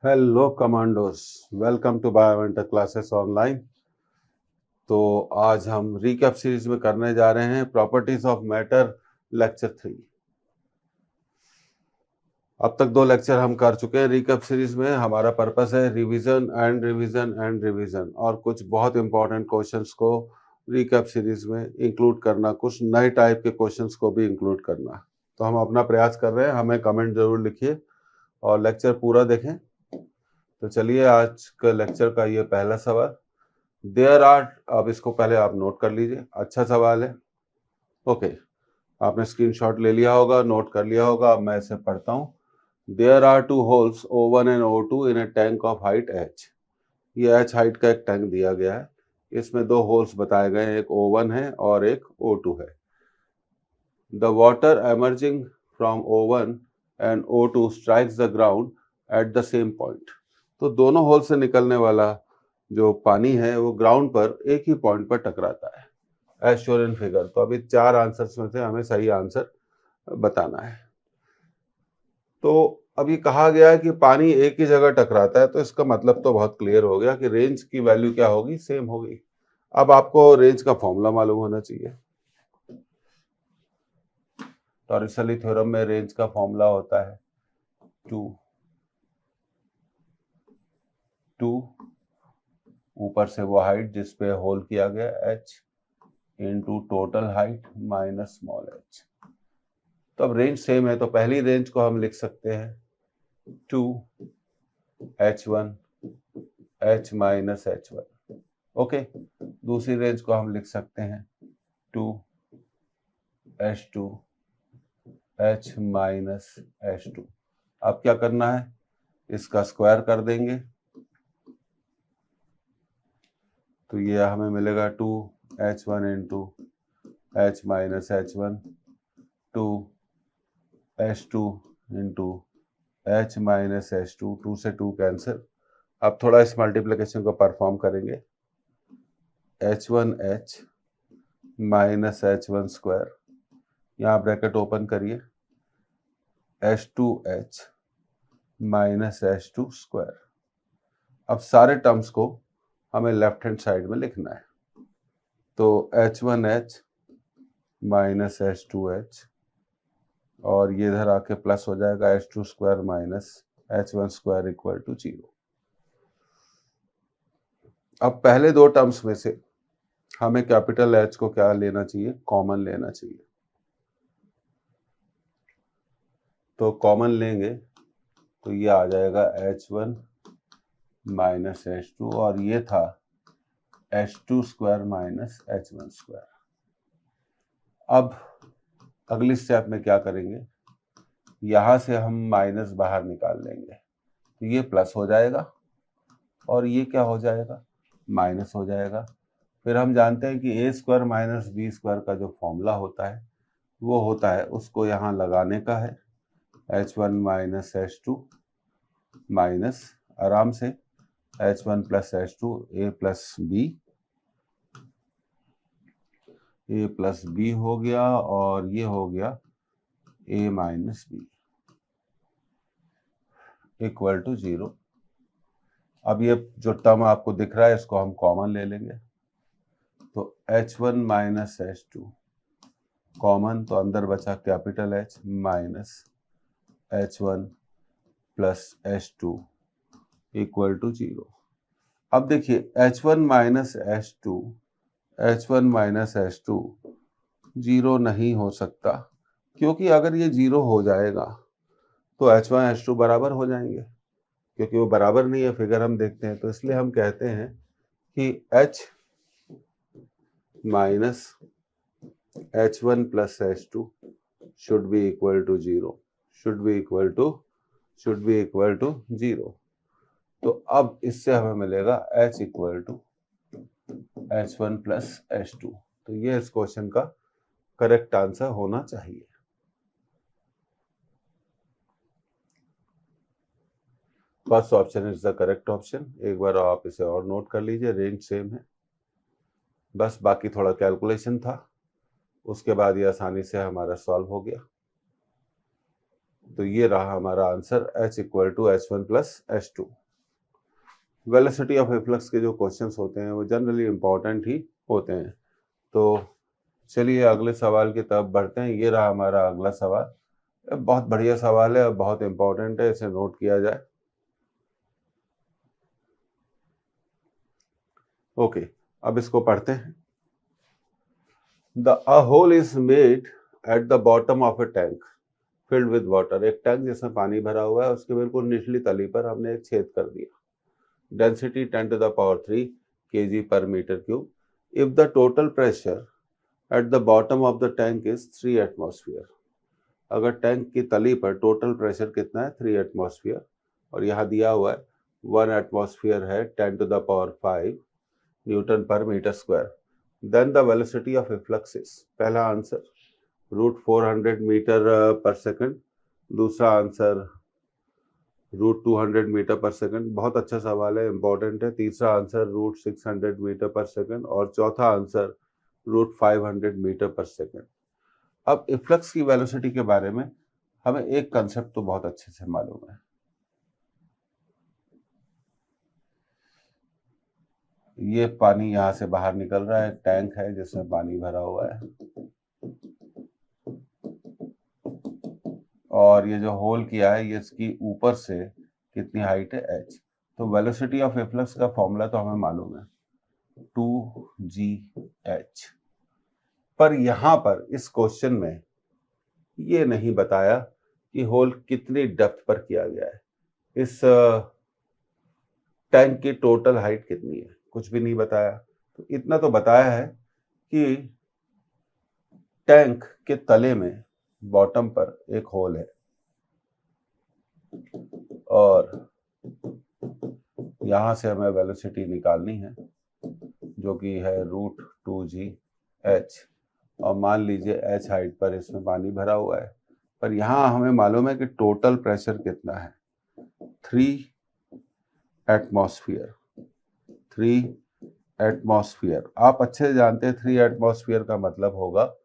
Hello commandos, welcome to Bioventor classes online. तो आज हम रिकैप सीरीज में करने जा रहे हैं प्रॉपर्टीज ऑफ मैटर, लेक्चर 3। अब तक 2 लेक्चर हम कर चुके हैं रिकैप सीरीज में। हमारा पर्पस है revision and revision and revision, और कुछ बहुत इंपॉर्टेंट क्वेश्चंस को रिकैप सीरीज में इंक्लूड करना, कुछ नए टाइप के क्वेश्चंस को भी इंक्लूड करना। तो हम अपना प्रयास कर रहे हैं, हमें कमेंट जरूर लिखिए और लेक्चर पूरा देखें। तो चलिए, आज का लेक्चर का ये पहला सवाल देयर आर, अब इसको पहले आप नोट कर लीजिए, अच्छा सवाल है। ओके, आपने स्क्रीनशॉट ले लिया होगा, नोट कर लिया होगा। अब मैं इसे पढ़ता हूँ। There are 2 holes O1 and O2 in a tank of height H। ये H हाइट का एक टैंक दिया गया है। इसमें 2 होल्स बताए गए हैं, एक O1 है और एक O2 है। The water emerging from O1 and O2 strikes the ground at the same point. तो दोनों होल से निकलने वाला जो पानी है वो ग्राउंड पर एक ही पॉइंट पर टकराता है, एज शोन इन फिगर। तो अभी 4 आंसर्स में से हमें सही आंसर बताना है। तो अभी कहा गया है कि पानी एक ही जगह टकराता है, तो इसका मतलब तो बहुत क्लियर हो गया कि रेंज की वैल्यू क्या होगी, सेम होगी। अब आपको रेंज का फॉर्मूला मालूम होना चाहिए। टॉरिसली थ्योरम में रेंज का फॉर्मूला होता है 2 ऊपर से वो हाइट जिस पे होल किया गया h into total height minus small h। तो अब रेंज सेम है, तो पहली रेंज को हम लिख सकते हैं 2h1 h minus h1। Okay, दूसरी रेंज को हम लिख सकते हैं 2h2 h माइनस h2। अब क्या करना है, इसका स्क्वायर कर देंगे तो ये हमें मिलेगा 2h1 into h minus h1, 2h2 into h minus h2, 2 से 2 कैंसिल। अब थोड़ा इस मल्टीप्लिकेशन को परफॉर्म करेंगे, h1h माइनस h1 स्क्वायर, यहाँ ब्रैकेट ओपन करिए, h2h माइनस h2 स्क्वायर। अब सारे टर्म्स को हमें लेफ्ट हैंड साइड में लिखना है। तो h1h माइनस h2h, और ये इधर आके प्लस हो जाएगा h2 square minus h1 square equal to 0। अब पहले 2 टर्म्स में से हमें कैपिटल H को क्या लेना चाहिए, कॉमन लेना चाहिए। तो कॉमन लेंगे तो ये आ जाएगा h1 माइनस h2, और ये था h2 square minus h1 square. अब अगली स्टेप में क्या करेंगे, यहां से हम माइनस बाहर निकाल लेंगे तो ये प्लस हो जाएगा और ये क्या हो जाएगा, माइनस हो जाएगा। फिर हम जानते हैं कि a square minus B square का जो फॉर्मूला होता है वो होता है, उसको यहाँ लगाने का है, h1 माइनस h2 माइनस आराम से h1 plus h2 a plus B हो गया, और ये हो गया a minus B equal to 0। अब ये जो टर्म आपको दिख रहा है इसको हम कॉमन ले लेंगे, तो h1 माइनस h2 कॉमन, तो अंदर बचा capital H minus h1 plus h2 equal to 0। अब देखिए h1 माइनस h2 जीरो नहीं हो सकता, क्योंकि अगर ये जीरो हो जाएगा तो h1 h2 बराबर हो जाएंगे, क्योंकि वो बराबर नहीं है, फिगर हम देखते हैं। तो इसलिए हम कहते हैं कि h minus h1 plus h2 should be equal to 0, should be equal to 0। तो अब इससे हमें मिलेगा h equal to h1 plus h2। तो ये इस क्वेश्चन का करेक्ट आंसर होना चाहिए। First option is the correct option. एक बार आप इसे और नोट कर लीजिए, रेंज सेम है, बस बाकी थोड़ा कैलकुलेशन था, उसके बाद ये आसानी से हमारा सॉल्व हो गया। तो ये रहा हमारा answer, H equal to H1 plus H2। Velocity of efflux के जो क्वेश्चंस होते हैं वो जनरली इंपॉर्टेंट ही होते हैं। तो चलिए अगले सवाल की तरफ बढ़ते हैं। ये रहा हमारा अगला सवाल, बहुत बढ़िया सवाल है और बहुत इंपॉर्टेंट है, इसे नोट किया जाए। ओके, अब इसको पढ़ते हैं। A hole is made at the bottom of a tank filled with water। एक टैंक जिसमें पानी भरा हुआ है, उसके बिल्कुल निचली तली पर हमने एक छेद कर दिया। Density 10 to the power 3 kg per meter cube। If the total pressure at the bottom of the tank is 3 atmosphere। अगर टैंक की तली पर टोटल प्रेशर कितना है, 3 एटमॉस्फेयर, और यहाँ दिया हुआ है 1 एटमॉस्फेयर है 10 to the power 5 newton per metre square. Then the velocity of efflux is, पहला आंसर √400 मीटर पर सेकंड, दूसरा आंसर √200 मीटर पर सेकंड। बहुत अच्छा सवाल है, इंपॉर्टेंट है। तीसरा आंसर √600 मीटर पर सेकंड और चौथा आंसर √500 मीटर पर सेकंड। अब इफ्लक्स की वेलोसिटी के बारे में हमें एक कंसेप्ट तो बहुत अच्छे से मालूम है। ये पानी यहाँ से बाहर निकल रहा है, टैंक है जिसमें पानी भरा हुआ है, और ये जो होल किया है ये इसकी ऊपर से कितनी हाइट है, h। तो वेलोसिटी ऑफ इफ्लक्स का फॉर्मूला तो हमें मालूम है, 2gh। पर यहाँ पर इस क्वेश्चन में ये नहीं बताया कि होल कितनी डेप्थ पर किया गया है, इस टैंक की टोटल हाइट कितनी है, कुछ भी नहीं बताया। तो इतना तो बताया है कि टैंक के तले में बॉटम पर एक होल है और यहां से हमें वेलोसिटी निकालनी है जो कि है √2gh, और मान लीजिए h हाइट पर इसमें पानी भरा हुआ है। पर यहां हमें मालूम है कि टोटल प्रेशर कितना है, 3 एटमॉस्फेयर। 3 एटमॉस्फेयर आप अच्छे से जानते हैं, 3 एटमॉस्फेयर का मतलब होगा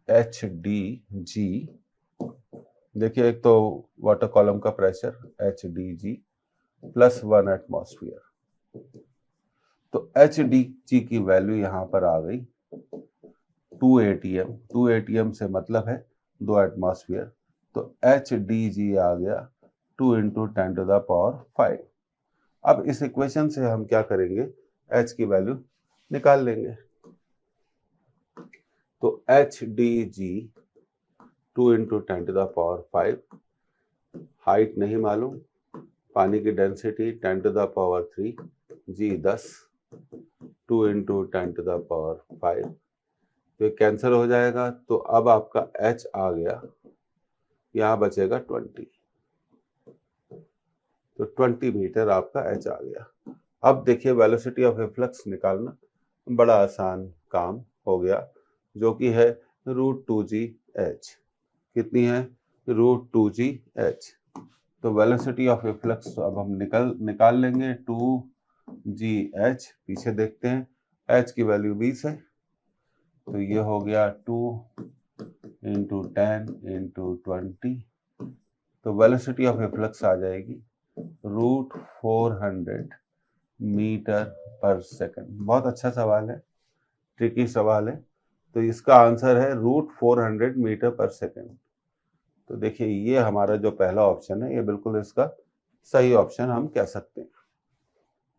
HDG। देखिए, एक तो वाटर कॉलम का प्रेशर HDG प्लस 1 एटमॉस्फेयर। तो HDG की वैल्यू यहां पर आ गई 2 ATM। 2 ATM से मतलब है 2 एटमॉस्फेयर, तो HDG आ गया 2 × 10 to the power 5। अब इस इक्वेशन से हम क्या करेंगे, h की वैल्यू निकाल लेंगे। तो HDG 2 × 10 to the power 5, height नहीं मालूम, पानी की density 10 to the power 3, G 10, 2 × 10 to the power 5, तो ये कैंसिल हो जाएगा। तो अब आपका h आ गया, यहाँ बचेगा 20, तो 20 मीटर आपका h आ गया। अब देखिए वेलोसिटी ऑफ इफ्लक्स निकालना बड़ा आसान काम हो गया, जो कि है √2gh। कितनी है, √2gh। तो वेलोसिटी ऑफ इफ्लक्स अब हम निकाल लेंगे, 2gh। पीछे देखते हैं, h की वैल्यू 20 है, तो ये हो गया 2 × 10 × 20। तो वेलोसिटी ऑफ इफ्लक्स आ जाएगी √400 मीटर पर सेकंड। बहुत अच्छा सवाल है, ट्रिकी सवाल है। तो इसका आंसर है √400 मीटर पर सेकंड। तो देखिए, ये हमारा जो पहला ऑप्शन है ये बिल्कुल इसका सही ऑप्शन हम कह सकते हैं।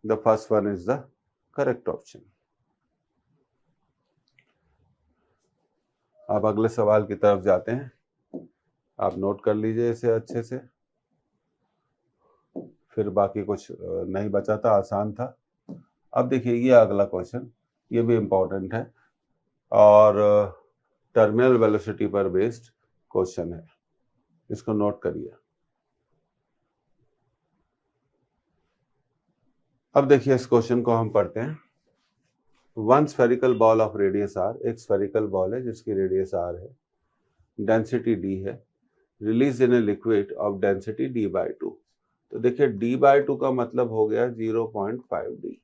The first one is the correct option. अब अगले सवाल की तरफ जाते हैं, आप नोट कर लीजिए इसे अच्छे से, फिर बाकी कुछ नहीं बचा था, आसान था। अब देखिए ये अगला क्वेश्चन, ये भी इंपॉर्टेंट है और टर्मिनल वेलोसिटी पर बेस्ड क्वेश्चन है, इसको नोट करिए। अब देखिए इस क्वेश्चन को हम पढ़ते हैं। One spherical ball of radius r, एक स्फेरिकल बॉल है जिसकी रेडियस r है, डेंसिटी d है, release in a liquid of density d/2। तो देखिए d/2 का मतलब हो गया 0.5d।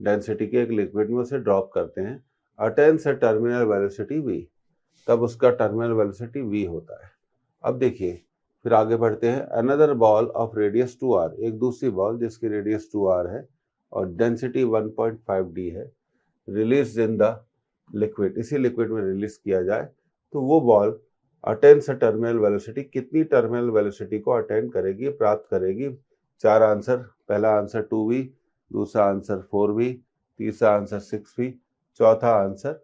डेंसिटी के एक लिक्विड में उसे ड्रॉप करते हैं, अटेन्स ए टर्मिनल वेलोसिटी v। तब उसका टर्मिनल वेलोसिटी v होता है। अब देखिए फिर आगे बढ़ते हैं। Another ball of radius 2r, एक दूसरी बॉल जिसकी रेडियस 2r है और डेंसिटी 1.5 d है, रिलीज इन द लिक्विड, इसी लिक्विड में रिलीज किया जाए तो वो ball attains a terminal velocity, कितनी टर्मिनल वेलोसिटी को अटेंड करेगी, प्राप्त करेगी? 4 आंसर। पहला आंसर 2v, दूसरा आंसर 4v, तीसरा आंसर 6v, चौथा आंसर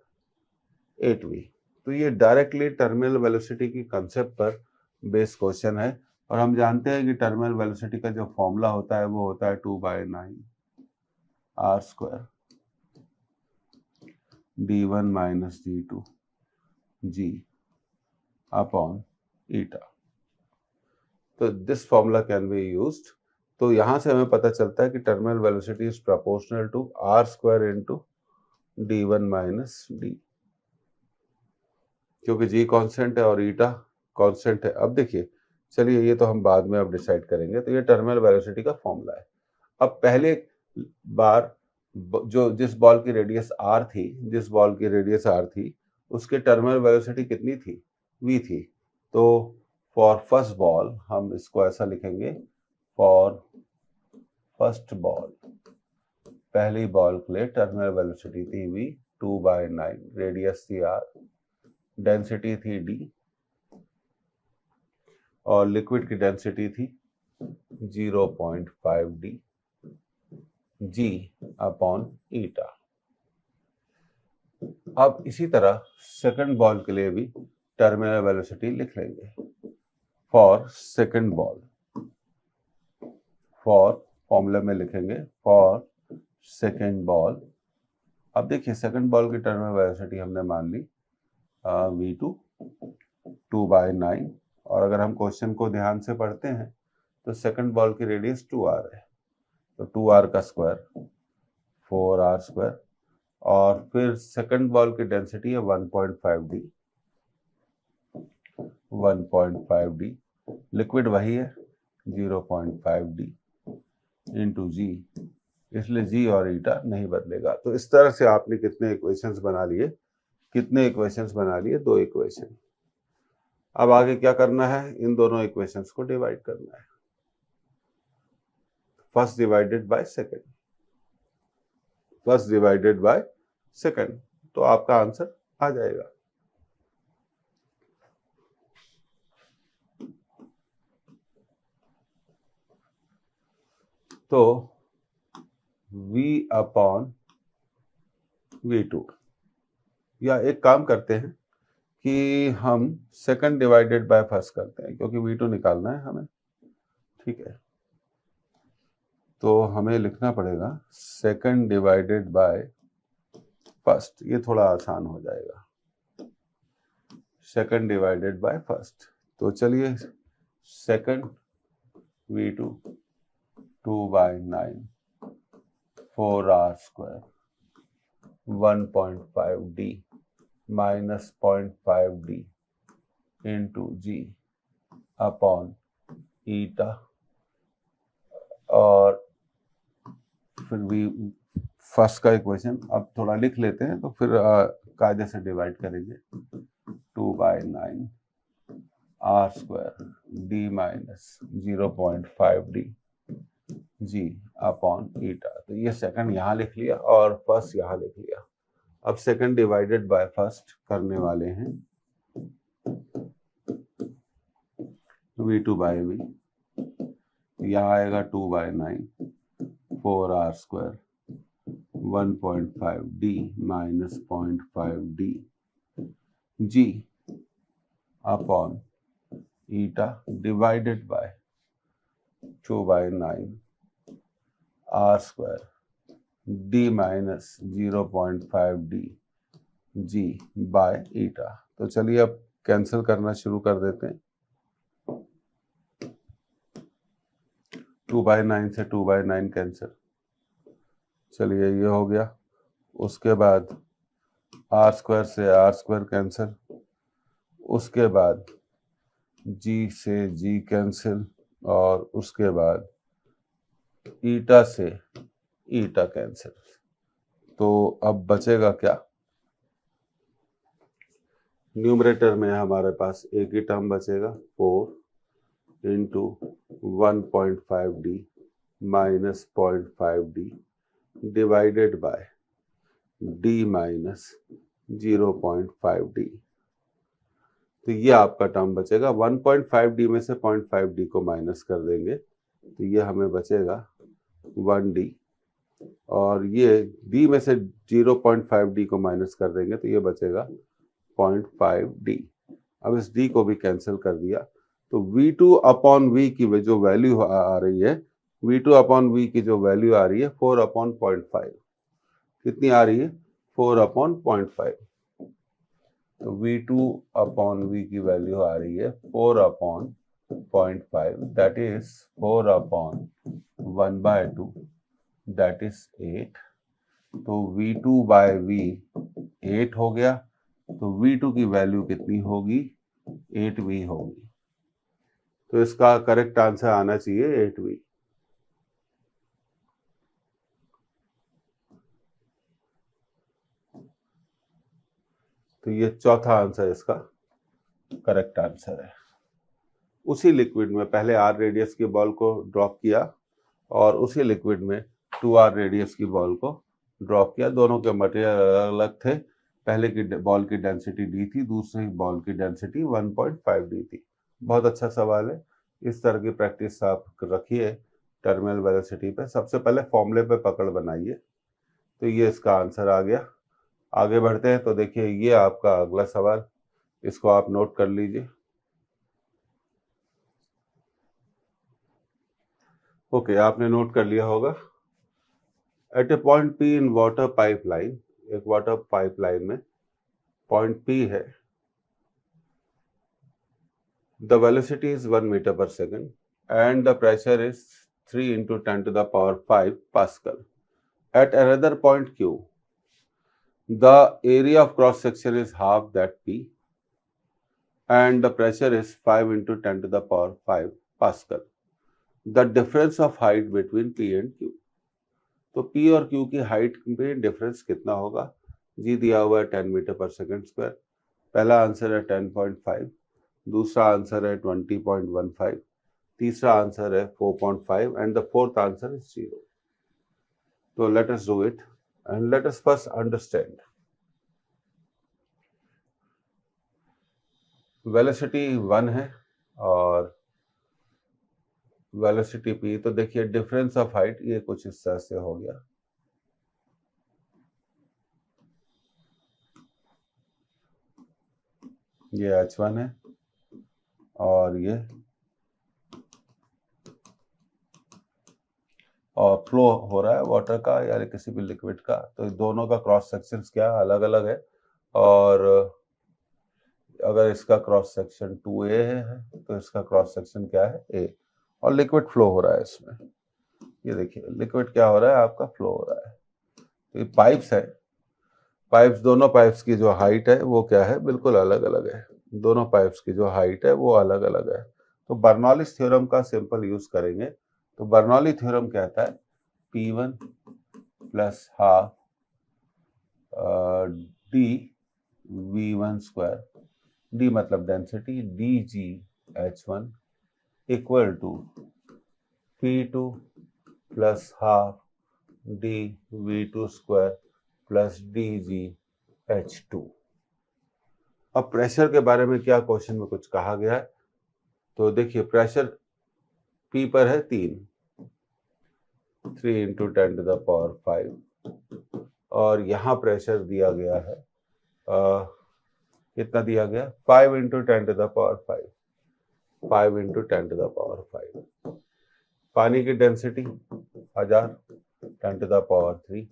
8v। तो ये डायरेक्टली टर्मिनल वेलोसिटी की कंसेप्ट पर बेस क्वेश्चन है और हम जानते हैं कि टर्मिनल वेलोसिटी का जो फॉर्मूला होता है वो होता है 2/9 r square d1 minus d2 g upon eta. तो this formula can be used. तो यहां से हमें पता चलता है कि terminal velocity is proportional to r square into d1 minus d, क्योंकि g कांस्टेंट है और ईटा कांस्टेंट है। अब देखिए, चलिए ये तो हम बाद में अब डिसाइड करेंगे। तो ये टर्मिनल वेलोसिटी का फॉर्मूला है। अब पहले बार जो जिस बॉल की रेडियस r थी, जिस बॉल की रेडियस r थी, उसके टर्मिनल वेलोसिटी कितनी थी? v थी। तो फॉर फर्स्ट बॉल हम इसको ऐसा लिखेंगे, फॉर फर्स्ट बॉल, पहली बॉल के लिए टर्मिनल वेलोसिटी थी v 2/9, रेडियस थी r, डेंसिटी थी d और लिक्विड की डेंसिटी थी 0.5 d g अपॉन ईटा। अब इसी तरह सेकंड बॉल के लिए भी टर्मिनल वेलोसिटी लिख लेंगे, for second ball, for formula में लिखेंगे फॉर सेकंड बॉल। अब देखिए सेकंड बॉल की टर्मिनल वेलोसिटी हमने मान ली v2 2/9, और अगर हम क्वेश्चन को ध्यान से पढ़ते हैं तो सेकंड बॉल की रेडियस 2r है, तो 2r का स्क्वायर 4r स्क्वायर, और फिर सेकंड बॉल की डेंसिटी है 1.5d, 1.5d, लिक्विड वही है 0.5d इंटू जी, इसलिए जी और ईटा नहीं बदलेगा। तो इस तरह से आपने कितने इक्वेशंस बना लिए? कितने इक्वेशंस बना लिए? 2 इक्वेशन। अब आगे क्या करना है? इन दोनों इक्वेशंस को डिवाइड करना है, first divided by second, first divided by second, तो आपका आंसर आ जाएगा। तो v अपॉन v2, या एक काम करते हैं कि हम सेकंड डिवाइडेड बाय फर्स्ट करते हैं, क्योंकि v2 निकालना है हमें, ठीक है। तो हमें लिखना पड़ेगा सेकंड डिवाइडेड बाय फर्स्ट, ये थोड़ा आसान हो जाएगा, सेकंड डिवाइडेड बाय फर्स्ट। तो चलिए second v2 2/9 4r square 1.5d minus 0.5d into G upon eta, और फिर भी फर्स्ट का इक्वेशन अब थोड़ा लिख लेते हैं, तो फिर कायदे से डिवाइड करेंगे 2/9 r square d minus 0.5d g upon eta. तो ये सेकंड यहाँ लिख लिया और फर्स्ट यहाँ लिख लिया। अब सेकंड डिवाइडेड बाय फर्स्ट करने वाले हैं, v2 बाय v, यहाँ आएगा 2/9 4r square 1.5d minus 0.5d g upon eta divided by 2/9 r square d minus 0.5d g by eta. तो चलिए अब कैंसिल करना शुरू कर देते हैं। 2/9 से 2/9 कैंसिल, चलिए ये हो गया। उसके बाद r स्क्वायर से r स्क्वायर कैंसिल, उसके बाद g से g कैंसिल, और उसके बाद ईटा से ईटा कैंसिल। तो अब बचेगा क्या? न्यूमरेटर में हमारे पास एक ही टर्म बचेगा 4 into 1.5d minus 0.5d divided by d minus 0.5d। तो ये आपका टर्म बचेगा। 1.5d में से 0.5d को माइनस कर देंगे तो ये हमें बचेगा 1d, और ये d में से 0.5d को माइनस कर देंगे तो ये बचेगा 0.5d। अब इस d को भी कैंसिल कर दिया तो v2 अपॉन v की जो वैल्यू आ रही है, v2 अपॉन v की जो वैल्यू आ रही है 4 अपॉन 0.5, कितनी आ रही है 4 अपॉन 0.5। तो v2 अपॉन v की वैल्यू आ रही है 4 upon 0.5, that is 4 upon 1/2, that is 8। तो v2 बाय v 8 हो गया, तो v2 की वैल्यू कितनी होगी 8v होगी। तो इसका करेक्ट आंसर आना चाहिए 8v। तो ये चौथा आंसर इसका करेक्ट आंसर है। उसी लिक्विड में पहले r रेडियस की बॉल को ड्रॉप किया और उसी लिक्विड में 2r रेडियस की बॉल को ड्रॉप किया। दोनों के मटेरियल अलग अलग थे। पहले की बॉल की डेंसिटी d थी, दूसरी बॉल की डेंसिटी 1.5d थी। बहुत अच्छा सवाल है। इस तरह की प्रैक्टिस आप रखिए टर्मिनल वेलोसिटी पे। सबसे पहले फॉर्मूले पे पकड़ बनाइए। तो ये इसका आंसर आ गया। आगे बढ़ते हैं तो देखिए ये आपका अगला सवाल, इसको आप नोट कर लीजिए। ओके, आपने नोट कर लिया होगा। At a point P in water pipeline, एक वाटर पाइपलाइन में पॉइंट P है, the velocity is 1 metre per second and the pressure is 3 into 10 to the power 5 Pascal. At another point Q, the area of cross section is half that P and the pressure is 5 into 10 to the power 5 Pascal. The difference of height between P and Q. तो P और Q की height में difference कितना होगा? जी दिया हुआ है 10 metre per second square. पहला आंसर है 10.5, दूसरा आंसर है 20.15, तीसरा आंसर है 4.5 and the fourth answer is 0। तो let us do it and let us first understand. Velocity 1 है और वेलोसिटी P, तो देखिए डिफरेंस ऑफ हाइट ये कुछ इस तरह से हो गया। ये h1 है और ये और फ्लो हो रहा है वाटर का या किसी भी लिक्विड का। तो दोनों का क्रॉस सेक्शन क्या अलग अलग है, और अगर इसका क्रॉस सेक्शन 2a है तो इसका क्रॉस सेक्शन क्या है a, और लिक्विड फ्लो हो रहा है इसमें। ये देखिए लिक्विड क्या हो रहा है आपका फ्लो हो रहा है। तो ये पाइप्स है, पाइप्स, दोनों पाइप्स की जो हाइट है वो क्या है बिल्कुल अलग अलग है। दोनों पाइप्स की जो हाइट है वो अलग अलग है। तो बर्नौलीज थ्योरम का सिंपल यूज करेंगे। तो बर्नौली थ्योरम कहता है P1 plus half d v1 square, d मतलब density, dg h1 equal to P2 plus half d v2 square plus dg h2। अब प्रेशर के बारे में क्या क्वेश्चन में कुछ कहा गया है? तो देखिए प्रेशर P पर है 3 into 10 to the power 5, और यहाँ प्रेशर दिया गया है कितना दिया गया 5 into 10 to the power 5, 5 into 10 to the power 5। पानी की डेंसिटी 1000 10 to the power 3,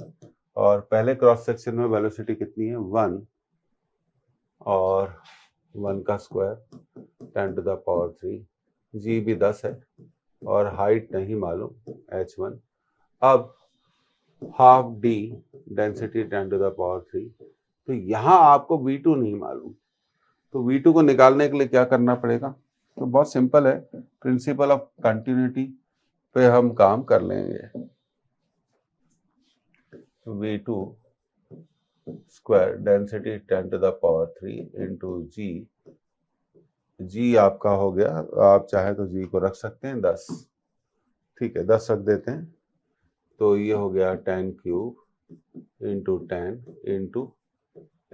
और पहले क्रॉस सेक्शन में वेलोसिटी कितनी है 1, और 1 का स्क्वायर 10 to the power 3, जी भी 10 है और हाइट नहीं मालूम h1। अब half d density 10 to the power 3, तो यहाँ आपको v2 नहीं मालूम, तो v2 को निकालने के लिए क्या करना पड़ेगा? तो बहुत सिंपल है, प्रिंसिपल ऑफ कंटिन्यूटी पे हम काम कर लेंगे। v2 square density 10 to the power 3 into G. जी आपका हो गया, आप चाहे तो जी को रख सकते हैं 10, ठीक है 10 रख देते हैं, तो ये हो गया 10 क्यूब इंटू 10 इंटू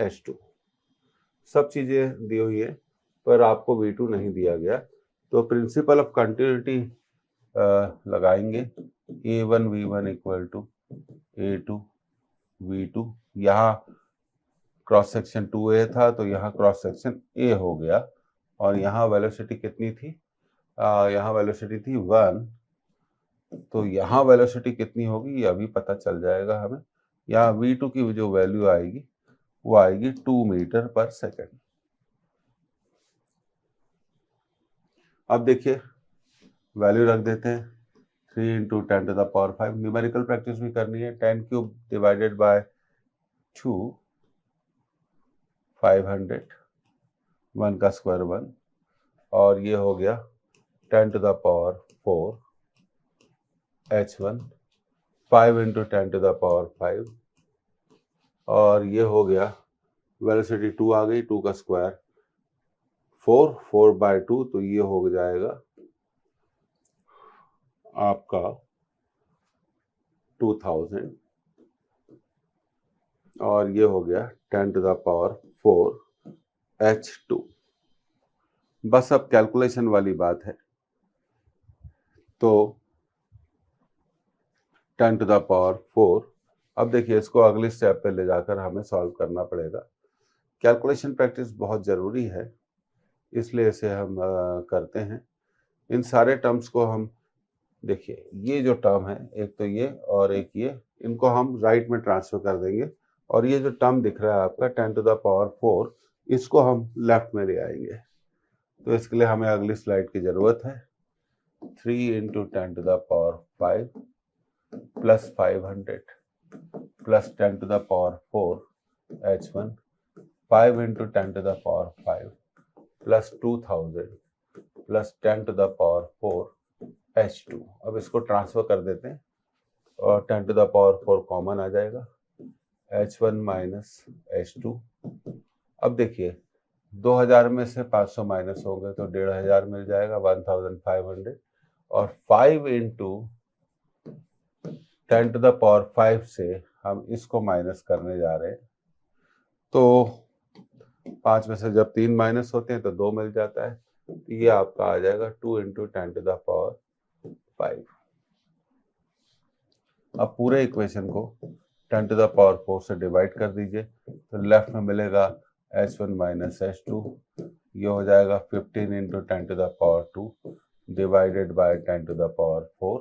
H2। सब चीजें दी हुई है पर आपको V2 नहीं दिया गया, तो प्रिंसिपल ऑफ कंटिन्यूटी लगाएंगे। A1 V1 equal to A2 V2। यहाँ क्रॉस सेक्शन 2A था तो यहाँ क्रॉस सेक्शन A हो गया, और यहाँ वेलोसिटी कितनी थी, यहाँ वेलोसिटी थी 1, तो यहाँ वेलोसिटी कितनी होगी ये अभी पता चल जाएगा हमें। यहाँ V2 की जो वैल्यू आएगी वो आएगी 2 मीटर पर सेकेंड। अब देखिए वैल्यू रख देते हैं, 3 into 10 to the power 5। Numerical practice भी करनी है। 10 क्यूब डिवाइडेड बाय 2 500, 1 का स्क्वायर 1, और ये हो गया 10 to the power 4 H1, 5 into 10 to the power 5, और ये हो गया वेलोसिटी 2 आ गई, 2 का स्क्वायर 4, 4 बाय 2, तो ये हो जाएगा आपका 2000, और ये हो गया 10 टू द पावर 4 H2। बस अब कैलकुलेशन वाली बात है, तो 10 टू द पावर 4। अब देखिए इसको अगले स्टेप पे ले जाकर हमें सॉल्व करना पड़ेगा। कैलकुलेशन प्रैक्टिस बहुत ज़रूरी है, इसलिए इसे हम करते हैं। इन सारे टर्म्स को हम देखिए, ये जो टर्म है एक तो ये और एक ये, इनको हम राइट में ट्रांसफर कर देंगे, और ये जो टर्म दिख रहा है आपका 10 टू द पावर 4, इसको हम लेफ्ट में ले आएंगे। तो इसके लिए हमें अगली स्लाइड की ज़रूरत है। 3 into 10 to the power 5 plus 500 plus 10 to the power 4 H1, 5 into 10 to the power 5 plus 2000 plus 10 to the power 4 H2। अब इसको ट्रांसफर कर देते हैं, और 10 टू द पावर 4 कॉमन आ जाएगा, H1 माइनस H2। अब देखिए 2000 में से 500 माइनस होंगे तो 1500 मिल जाएगा, 1500, और 5 इंटू 10 टू द पावर 5 से हम इसको माइनस करने जा रहे हैं, तो 5 में से जब 3 माइनस होते हैं तो 2 मिल जाता है, तो ये आपका आ जाएगा 2 इंटू 10 टू द पावर 5। अब पूरे इक्वेशन को 10 टू द पावर 4 से डिवाइड कर दीजिए, तो लेफ्ट में मिलेगा H1 माइनस H2, ये हो जाएगा 15 into 10 to the power 2 divided by 10 to the power 4,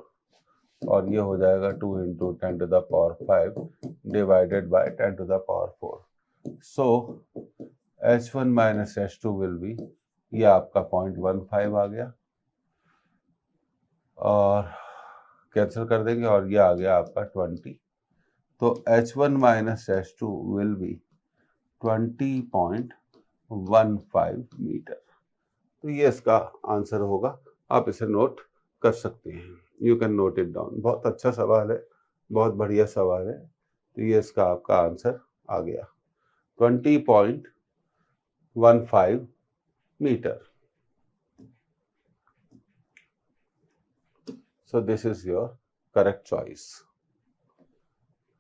और ये हो जाएगा 2 into 10 to the power 5 divided by 10 to the power 4। So H1 minus H2 will be, ये आपका 0.15 आ गया, और कैंसिल कर देंगे, और ये आ गया आपका 20, तो H1 minus H2 will B 20.15 metre. तो ये इसका आंसर होगा, आप इसे नोट कर सकते हैं, you can note it down. बहुत अच्छा सवाल है, बहुत बढ़िया सवाल है, तो ये इसका आपका आंसर आ गया 20.15 metre. So this is your correct choice.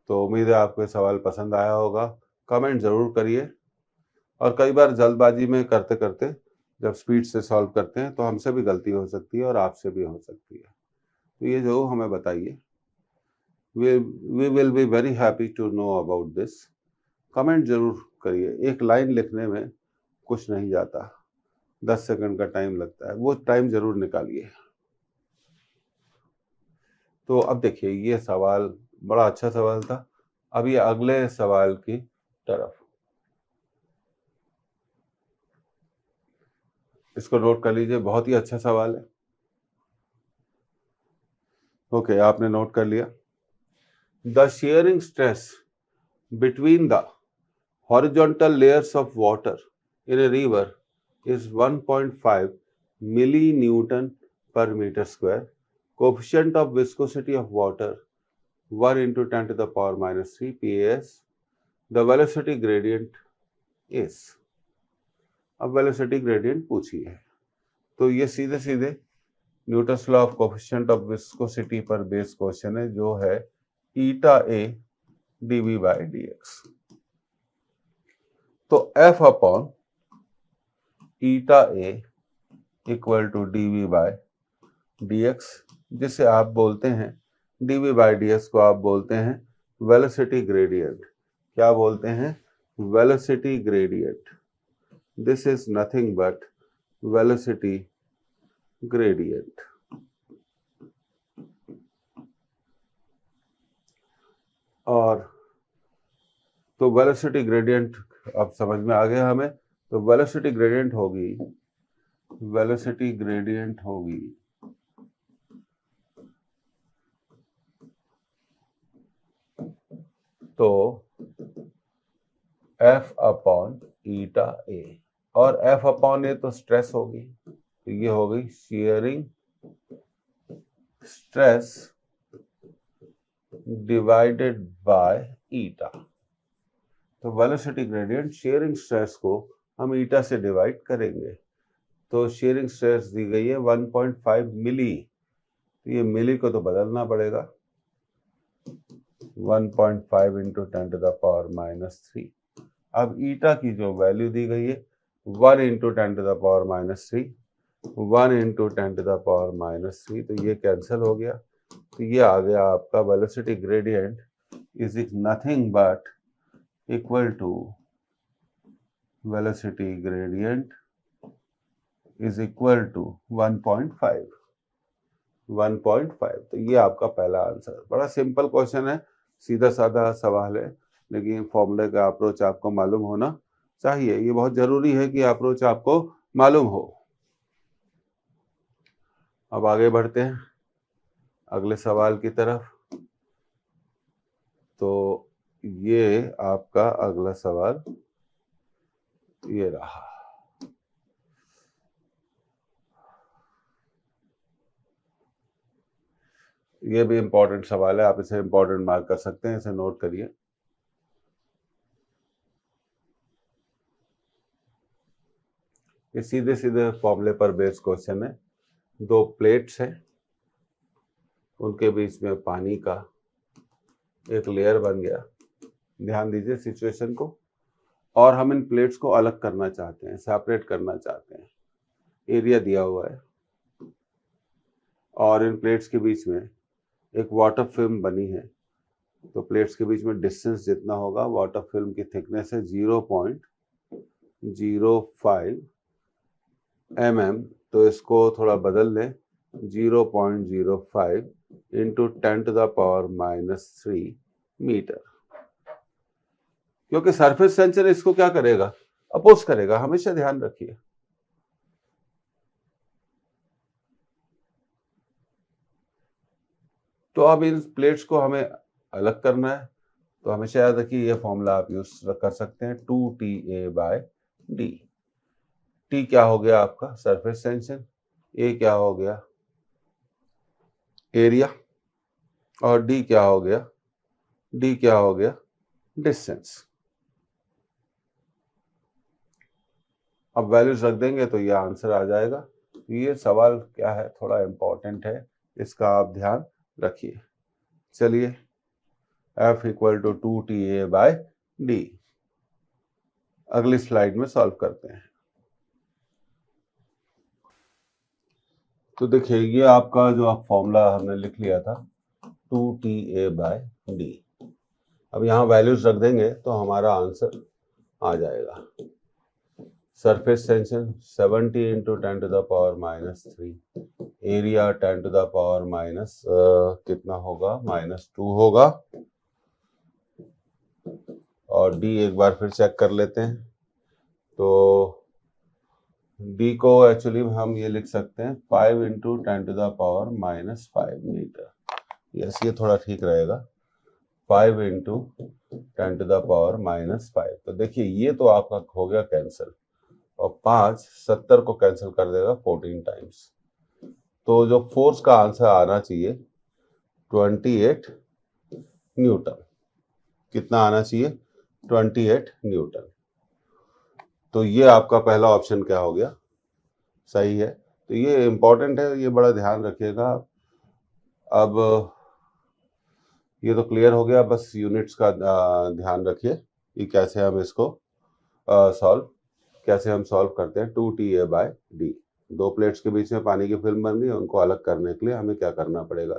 तो उम्मीद है आपको ये सवाल पसंद आया होगा, कमेंट ज़रूर करिए, और कई बार जल्दबाजी में करते करते जब स्पीड से सॉल्व करते हैं तो हमसे भी गलती हो सकती है और आपसे भी हो सकती है, तो ये जो हमें बताइए, we will be very happy to know about this. Comment जरूर करिए, एक लाइन लिखने में कुछ नहीं जाता, 10 सेकंड का टाइम लगता है, वो टाइम जरूर निकालिए। तो अब देखिए ये सवाल बड़ा अच्छा सवाल था। अब ये अगले सवाल की तरफ, इसको नोट कर लीजिए, बहुत ही अच्छा सवाल है। ओके, आपने नोट कर लिया। The shearing stress between the horizontal layers of water in a river is 1.5 millinewton per meter square. Coefficient of viscosity of water 1 into 10 to the power minus 3 PAS. The velocity gradient is. अब velocity gradient पूछी है तो ये सीधे सीधे Newton's law of coefficient of viscosity पर based question है, जो है eta A dv by dx। तो F upon eta A equal to dv by dx, जिसे आप बोलते हैं dv by dx को आप बोलते हैं वेलोसिटी ग्रेडियंट। क्या बोलते हैं? Velocity gradient. This is nothing but velocity gradient. और तो वेलोसिटी ग्रेडियंट अब समझ में आ गया हमें। तो वेलोसिटी ग्रेडियंट होगी, वेलोसिटी ग्रेडियंट होगी तो F अपॉन ईटा ए, और F अपॉन ए तो स्ट्रेस होगी, तो ये हो गई shearing stress divided by eta. तो वेलोसिटी ग्रेडियंट शेयरिंग स्ट्रेस को हम ईटा से डिवाइड करेंगे। तो शेयरिंग स्ट्रेस दी गई है 1.5 मिली, तो ये मिली को तो बदलना पड़ेगा, 1.5 इंटू 10⁻³ अब ईटा की जो वैल्यू दी गई है 1 इंटू 10⁻³, 1 इंटू 10⁻³, तो ये कैंसिल हो गया। तो ये आ गया आपका velocity gradient is nothing but equal to velocity gradient is equal to 1.5। तो ये आपका पहला आंसर। बड़ा सिंपल क्वेश्चन है, सीधा साधा सवाल है, लेकिन फॉर्मूले का अप्रोच आपको मालूम होना चाहिए। ये बहुत जरूरी है कि अप्रोच आपको मालूम हो। अब आगे बढ़ते हैं अगले सवाल की तरफ। तो ये आपका अगला सवाल ये रहा। ये भी इंपॉर्टेंट सवाल है, आप इसे इंपॉर्टेंट मार्क कर सकते हैं, इसे नोट करिए। ये सीधे सीधे फॉर्मूले पर बेस्ड क्वेश्चन है। दो प्लेट्स हैं, उनके बीच में पानी का एक लेयर बन गया। ध्यान दीजिए सिचुएशन को। और हम इन प्लेट्स को अलग करना चाहते हैं, सेपरेट करना चाहते हैं। एरिया दिया हुआ है और इन प्लेट्स के बीच में एक वाटर फिल्म बनी है। तो प्लेट्स के बीच में डिस्टेंस जितना होगा, वाटर फिल्म की थिकनेस है 0.05 mm, तो इसको थोड़ा बदल लें, 0.05 इंटू 10⁻³ मीटर। क्योंकि सरफेस टेंशन इसको क्या करेगा? अपोज करेगा, हमेशा ध्यान रखिए। तो अब इन प्लेट्स को हमें अलग करना है, तो हमेशा याद रखिए ये फॉर्मूला आप यूज कर सकते हैं, 2TA/d। टी क्या हो गया आपका? Surface tension. ए क्या हो गया? एरिया। और डी क्या हो गया? डी क्या हो गया? डिस्टेंस। अब वैल्यूज रख देंगे तो ये आंसर आ जाएगा। ये सवाल क्या है, थोड़ा इंपॉर्टेंट है, इसका आप ध्यान रखिए। चलिए F इक्वल टू 2TA/d अगली स्लाइड में सॉल्व करते हैं। तो देखिए ये आपका जो आप फॉर्मूला हमने लिख लिया था 2TA/d। अब यहाँ वैल्यूज रख देंगे तो हमारा आंसर आ जाएगा। सरफेस टेंशन 70 इंटू 10⁻³ एरिया 10⁻⁻, कितना होगा? -2 होगा। और डी एक बार फिर चेक कर लेते हैं। तो डी को एक्चुअली हम ये लिख सकते हैं 5 इंटू 10⁻⁻5 मीटर। यस, ये थोड़ा ठीक रहेगा, 5 इंटू 10⁻⁻5। तो देखिए ये तो आपका हो गया कैंसिल, और 5 70 को कैंसिल कर देगा 14 टाइम्स। तो जो फोर्स का आंसर आना चाहिए 28 न्यूटन। कितना आना चाहिए? 28 न्यूटन। तो ये आपका पहला ऑप्शन क्या हो गया, सही है। तो ये इंपॉर्टेंट है, ये बड़ा ध्यान रखिएगा। अब ये तो क्लियर हो गया, बस यूनिट्स का ध्यान रखिए कि कैसे हम इसको कैसे हम सॉल्व करते हैं। 2TA/d, दो प्लेट्स के बीच में पानी की फिल्म बन गई, उनको अलग करने के लिए हमें क्या करना पड़ेगा।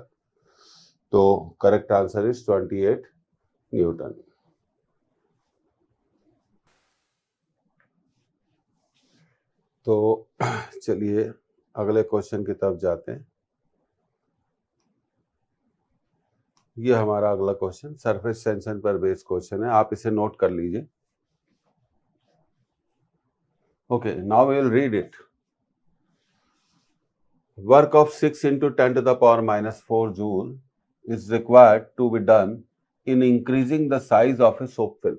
तो करेक्ट आंसर इज 28 न्यूटन। तो चलिए अगले क्वेश्चन की तरफ जाते हैं। ये हमारा अगला क्वेश्चन सरफेस टेंशन पर बेस्ड क्वेश्चन है, आप इसे नोट कर लीजिए। Okay, now we will read it. Work of 6 into 10 to the power minus 4 joule is required to be done in increasing the size of a soap film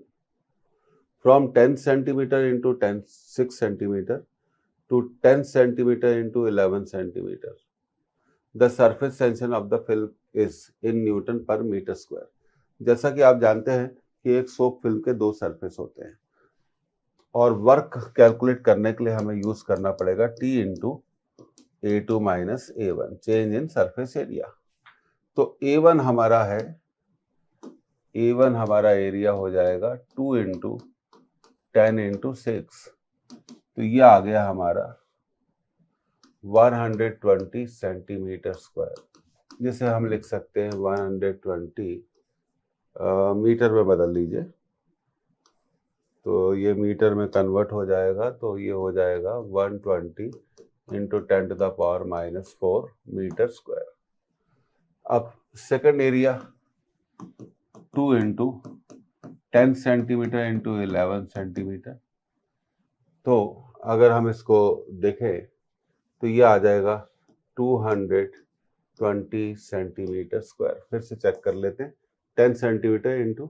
from 10 centimeter into 6 centimeter to 10 centimeter into 11 centimeter. The surface tension of the film is in Newton per meter square. जैसा कि आप जानते हैं कि एक soap film के दो surface होते हैं और वर्क कैलकुलेट करने के लिए हमें यूज करना पड़ेगा T into A2 minus A1, change in surface area. तो A1 हमारा है, A1 हमारा एरिया हो जाएगा 2 इंटू 10 इंटू 6, तो ये आ गया हमारा 120 सेंटीमीटर स्क्वायर, जिसे हम लिख सकते हैं 120 मीटर में बदल लीजिए, तो ये मीटर में कन्वर्ट हो जाएगा, तो ये हो जाएगा 120 into 10 to the power minus 4 metre square. अब second area 2 into 10 centimetre into 11 centimetre, तो अगर हम इसको देखें तो ये आ जाएगा 220 सेंटीमीटर स्क्वायर। फिर से चेक कर लेते हैं, 10 सेंटीमीटर इंटू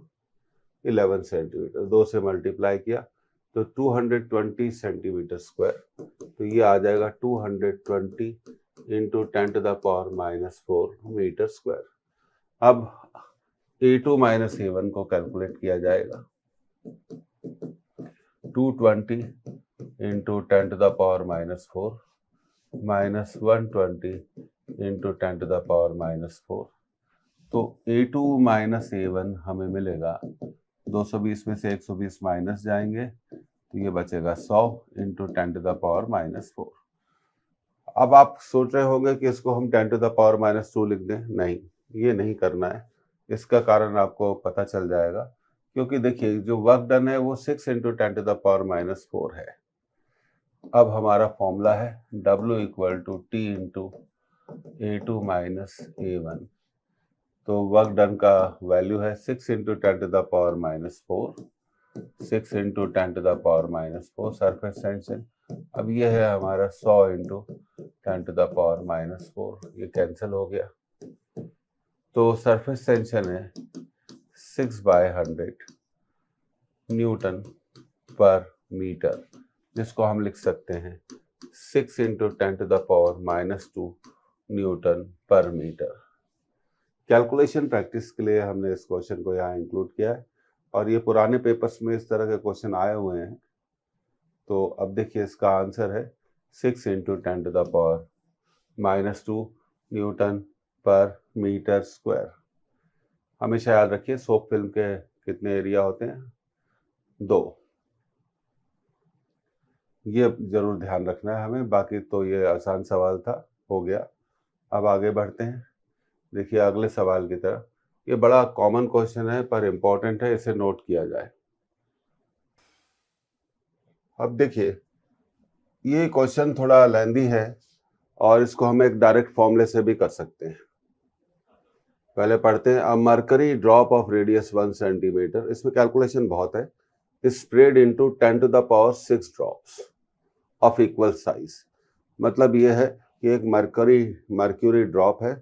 11 सेंटीमीटर, 2 से मल्टीप्लाई किया तो 220 सेंटीमीटर स्क्वायर, तो ये आ जाएगा 220 into 10 to the power minus 4 metre square. अब A2 माइनस A1 को कैलकुलेट किया जाएगा, 220 into 10 to the power minus 4 minus 120 into 10 to the power minus 4, तो A2 माइनस A1 हमें मिलेगा, 220 में से 120 माइनस जाएंगे तो ये बचेगा 100 into 10 to the power minus 4। अब आप सोच रहे होंगे कि इसको हम 10 टू द पावर माइनस 2 लिख दें, नहीं, ये नहीं करना है। इसका कारण आपको पता चल जाएगा, क्योंकि देखिए जो वर्क डन है वो 6 into 10 to the power minus 4 है। अब हमारा फॉर्मूला है W equal to T into A2 minus A1, तो वर्क डन का वैल्यू है 6 into 10 to the power minus 4, 6 into 10 to the power minus 4 surface tension. अब ये है हमारा 100 into 10 to the power minus 4, ये कैंसिल हो गया, तो सरफेस टेंशन है 6/100 न्यूटन पर मीटर, जिसको हम लिख सकते हैं 6 into 10 to the power minus 2 newton per metre. Calculation practice के लिए हमने इस क्वेश्चन को यहाँ इंक्लूड किया है, और ये पुराने पेपर्स में इस तरह के क्वेश्चन आए हुए हैं। तो अब देखिए इसका आंसर है 6 into 10 to the power minus 2 newton per metre square. हमेशा याद रखिए सोप फिल्म के कितने एरिया होते हैं, 2, ये जरूर ध्यान रखना है हमें। बाकी तो ये आसान सवाल था, हो गया। अब आगे बढ़ते हैं, देखिए अगले सवाल की तरफ। ये बड़ा कॉमन क्वेश्चन है पर इंपॉर्टेंट है, इसे नोट किया जाए। अब देखिए ये क्वेश्चन थोड़ा लेंदी है और इसको हम एक डायरेक्ट फॉर्मूले से भी कर सकते हैं। पहले पढ़ते हैं, a mercury drop of radius 1 centimetre, इसमें कैलकुलेशन बहुत है, spread into 10 to the power 6 drops of equal size. मतलब ये है कि एक मर्क्यूरी ड्रॉप है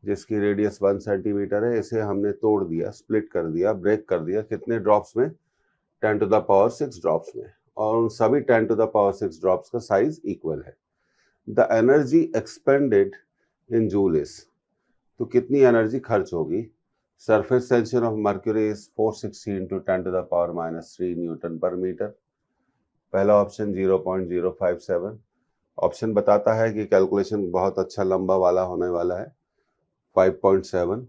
जिसकी रेडियस 1 सेंटीमीटर है, इसे हमने तोड़ दिया, स्प्लिट कर दिया, ब्रेक कर दिया, कितने ड्रॉप्स में, 10 टू द पावर 6 ड्रॉप्स में, और उन सभी 10 टू द पावर 6 ड्रॉप्स का साइज इक्वल है। The energy expanded in joule is, तो कितनी एनर्जी खर्च होगी Surface tension of mercury is 460 into 10 to the power minus 3 newton per metre. पहला ऑप्शन 0.057। ऑप्शन बताता है कि कैलकुलेशन बहुत अच्छा लंबा वाला होने वाला है, 5.7।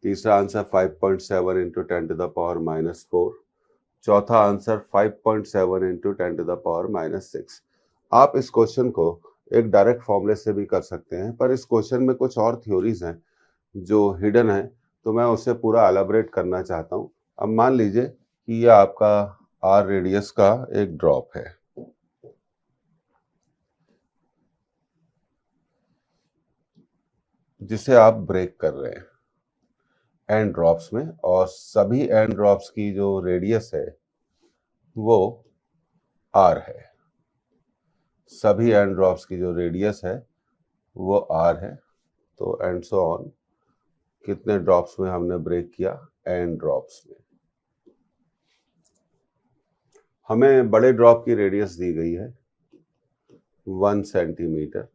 तीसरा answer 5.7 into 10 to the power minus 4। चौथा answer 5.7 into 10 to the power minus 6। आप इस क्वेश्चन को एक डायरेक्ट फॉर्मूले से भी कर सकते हैं, पर इस क्वेश्चन में कुछ और थ्योरीज हैं जो हिडन है, तो मैं उसे पूरा एलाबोरेट करना चाहता हूं। अब मान लीजिए कि यह आपका आर रेडियस का एक ड्रॉप है, जिसे आप ब्रेक कर रहे हैं एंड ड्रॉप्स में, और सभी एंड ड्रॉप्स की जो रेडियस है वो आर है। सभी एंड ड्रॉप्स की जो रेडियस है वो आर है। तो एंड सो ऑन, कितने ड्रॉप्स में हमने ब्रेक किया? एंड ड्रॉप्स में। हमें बड़े ड्रॉप की रेडियस दी गई है 1 सेंटीमीटर।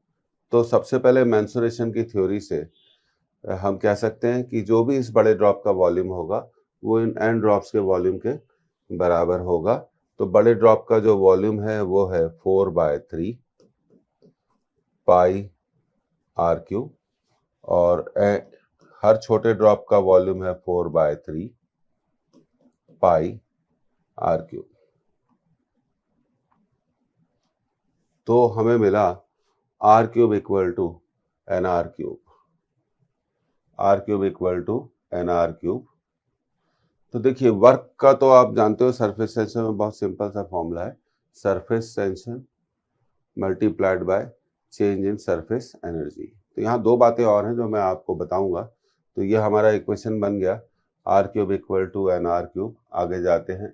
तो सबसे पहले मेंसुरेशन की थ्योरी से हम कह सकते हैं कि जो भी इस बड़े ड्रॉप का वॉल्यूम होगा वो इन एंड ड्रॉप्स के वॉल्यूम के बराबर होगा। तो बड़े ड्रॉप का जो वॉल्यूम है वो है 4/3 पाई आर क्यूब, और हर छोटे ड्रॉप का वॉल्यूम है 4/3 पाई आर क्यूब। तो हमें मिला R cube equal to N R cube. R cube equal to N R cube. तो देखिए, वर्क का तो आप जानते हो, सरफेस टेंशन में बहुत सिंपल सा फॉर्मूला है, surface tension multiplied by change in surface energy. तो यहाँ दो बातें और हैं जो मैं आपको बताऊंगा। तो ये हमारा इक्वेशन बन गया, R cube equal to N R cube. आगे जाते हैं,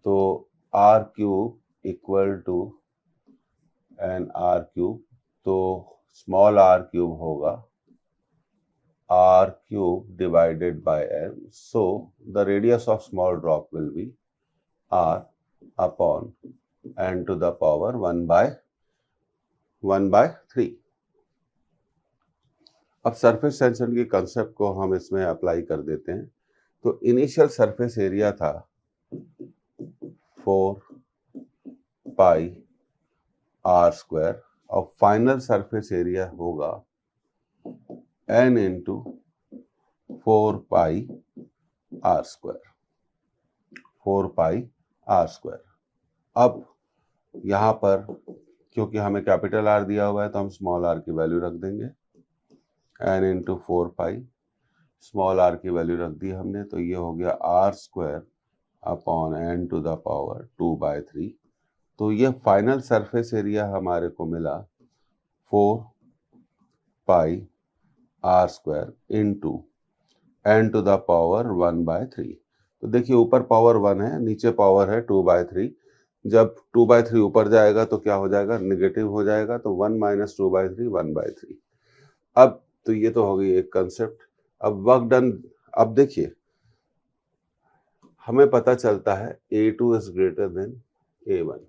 तो R cube equal to N R cube, तो स्मॉल आर क्यूब होगा r cube divided by n. So the radius of small drop will be r upon n to the power 1/3। अब surface tension की concept को हम इसमें apply कर देते हैं। तो इनिशियल सरफेस एरिया था 4 पाई आर स्क्वायर, और फाइनल सरफेस एरिया होगा n into 4 pi R square. 4 pi R square. अब यहाँ पर क्योंकि हमें कैपिटल आर दिया हुआ है तो हम स्मॉल आर की वैल्यू रख देंगे, n into 4 pi. Small R की वैल्यू रख दी हमने, तो ये हो गया R square upon n to the power 2/3। तो ये फाइनल सरफेस एरिया हमारे को मिला 4 pi R square into n to the power 1/3। तो देखिए, ऊपर पावर 1 है, नीचे पावर है 2/3। जब 2/3 ऊपर जाएगा तो क्या हो जाएगा? निगेटिव हो जाएगा। तो 1 माइनस 2/3 1/3। अब तो ये तो हो गई एक कंसेप्ट। अब वर्क डन। अब देखिए, हमें पता चलता है A2 is greater than A1।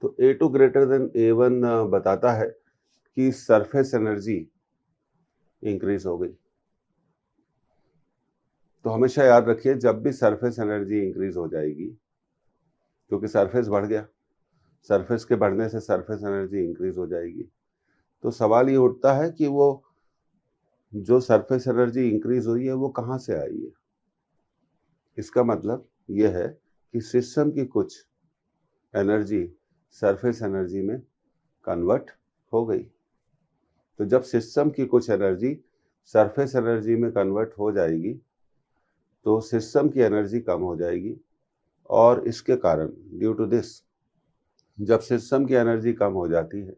तो A2 ग्रेटर देन A1 बताता है कि सरफेस एनर्जी इंक्रीज हो गई। तो हमेशा याद रखिए, जब भी सरफेस एनर्जी इंक्रीज हो जाएगी, क्योंकि सरफेस बढ़ गया, सरफेस के बढ़ने से सरफेस एनर्जी इंक्रीज हो जाएगी, तो सवाल ये उठता है कि वो जो सरफेस एनर्जी इंक्रीज हुई है वो कहाँ से आई है। इसका मतलब ये है कि सिस्टम की कुछ एनर्जी सरफेस एनर्जी में कन्वर्ट हो गई। तो जब सिस्टम की कुछ एनर्जी सरफेस एनर्जी में कन्वर्ट हो जाएगी तो सिस्टम की एनर्जी कम हो जाएगी, और इसके कारण ड्यू टू दिस, जब सिस्टम की एनर्जी कम हो जाती है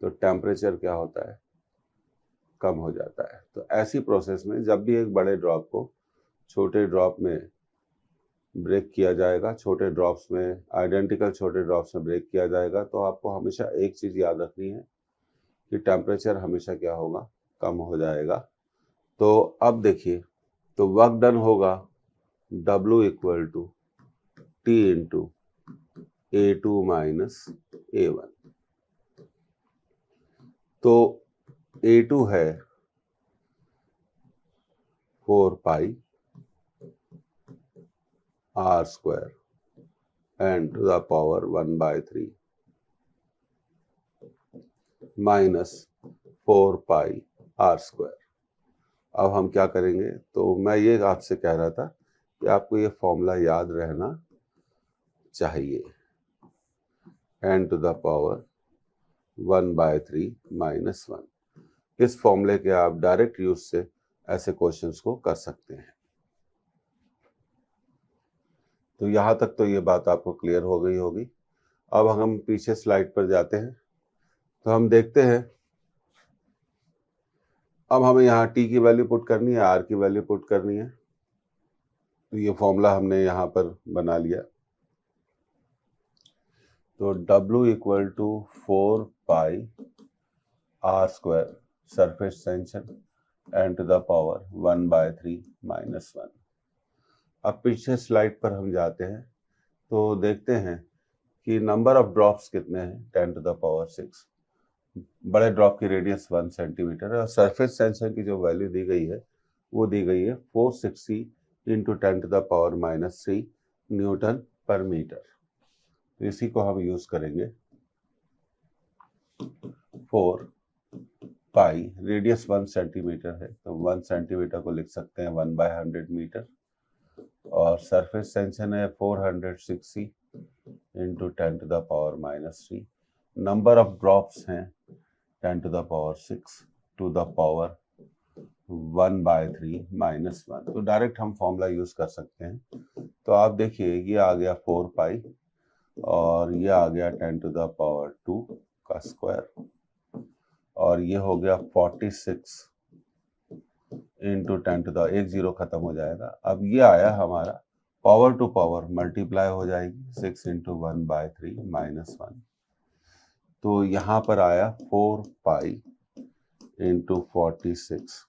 तो टेम्परेचर क्या होता है? कम हो जाता है। तो ऐसी प्रोसेस में जब भी एक बड़े ड्रॉप को छोटे ड्रॉप में ब्रेक किया जाएगा, छोटे ड्रॉप्स में, आइडेंटिकल छोटे ड्रॉप्स में ब्रेक किया जाएगा, तो आपको हमेशा एक चीज़ याद रखनी है कि टेम्परेचर हमेशा क्या होगा? कम हो जाएगा। तो अब देखिए, तो वर्क डन होगा W equal to T into A2 minus A1। तो A2 है 4 pi r square n to the power 1/3 minus 4 pi r square। अब हम क्या करेंगे, तो मैं ये आपसे कह रहा था कि आपको ये फॉर्मूला याद रहना चाहिए, n to the power 1/3 minus 1। इस फॉर्मूले के आप डायरेक्ट यूज से ऐसे क्वेश्चंस को कर सकते हैं। तो यहां तक तो ये बात आपको क्लियर हो गई होगी। अब हम पीछे स्लाइड पर जाते हैं, तो हम देखते हैं अब हमें यहाँ t की वैल्यू पुट करनी है, r की वैल्यू पुट करनी है। तो ये फॉर्मूला हमने यहाँ पर बना लिया। तो W equal to 4 pi r square surface tension n to the power 1/3 minus 1। अब पीछे स्लाइड पर हम जाते हैं, तो देखते हैं कि नंबर ऑफ ड्रॉप्स कितने हैं, 10 टू द पावर 6। बड़े ड्रॉप की रेडियस 1 सेंटीमीटर है और सरफेस टेंशन की जो वैल्यू दी गई है वो दी गई है 460 into 10 to the power minus 3 newton per metre. तो इसी को हम यूज करेंगे। 4 पाई रेडियस 1 सेंटीमीटर है, तो 1 सेंटीमीटर को लिख सकते हैं 1/100 मीटर, और सरफेस टेंशन है 460 into 10 to the power minus 3। Number of drops हैं 10 to the power 6 to the power 1/3 minus 1। तो डायरेक्ट हम फॉर्मूला यूज कर सकते हैं। तो आप देखिए ये आ गया 4 पाई और ये आ गया 10 to the power 2 का स्क्वायर, और ये हो गया 46 इंटू 10 to the, एक जीरो खत्म हो जाएगा। अब ये आया हमारा पावर टू पावर मल्टीप्लाई हो जाएगी 6 इंटू 1/3 माइनस 1। तो यहाँ पर आया 4 पाई इंटू 46।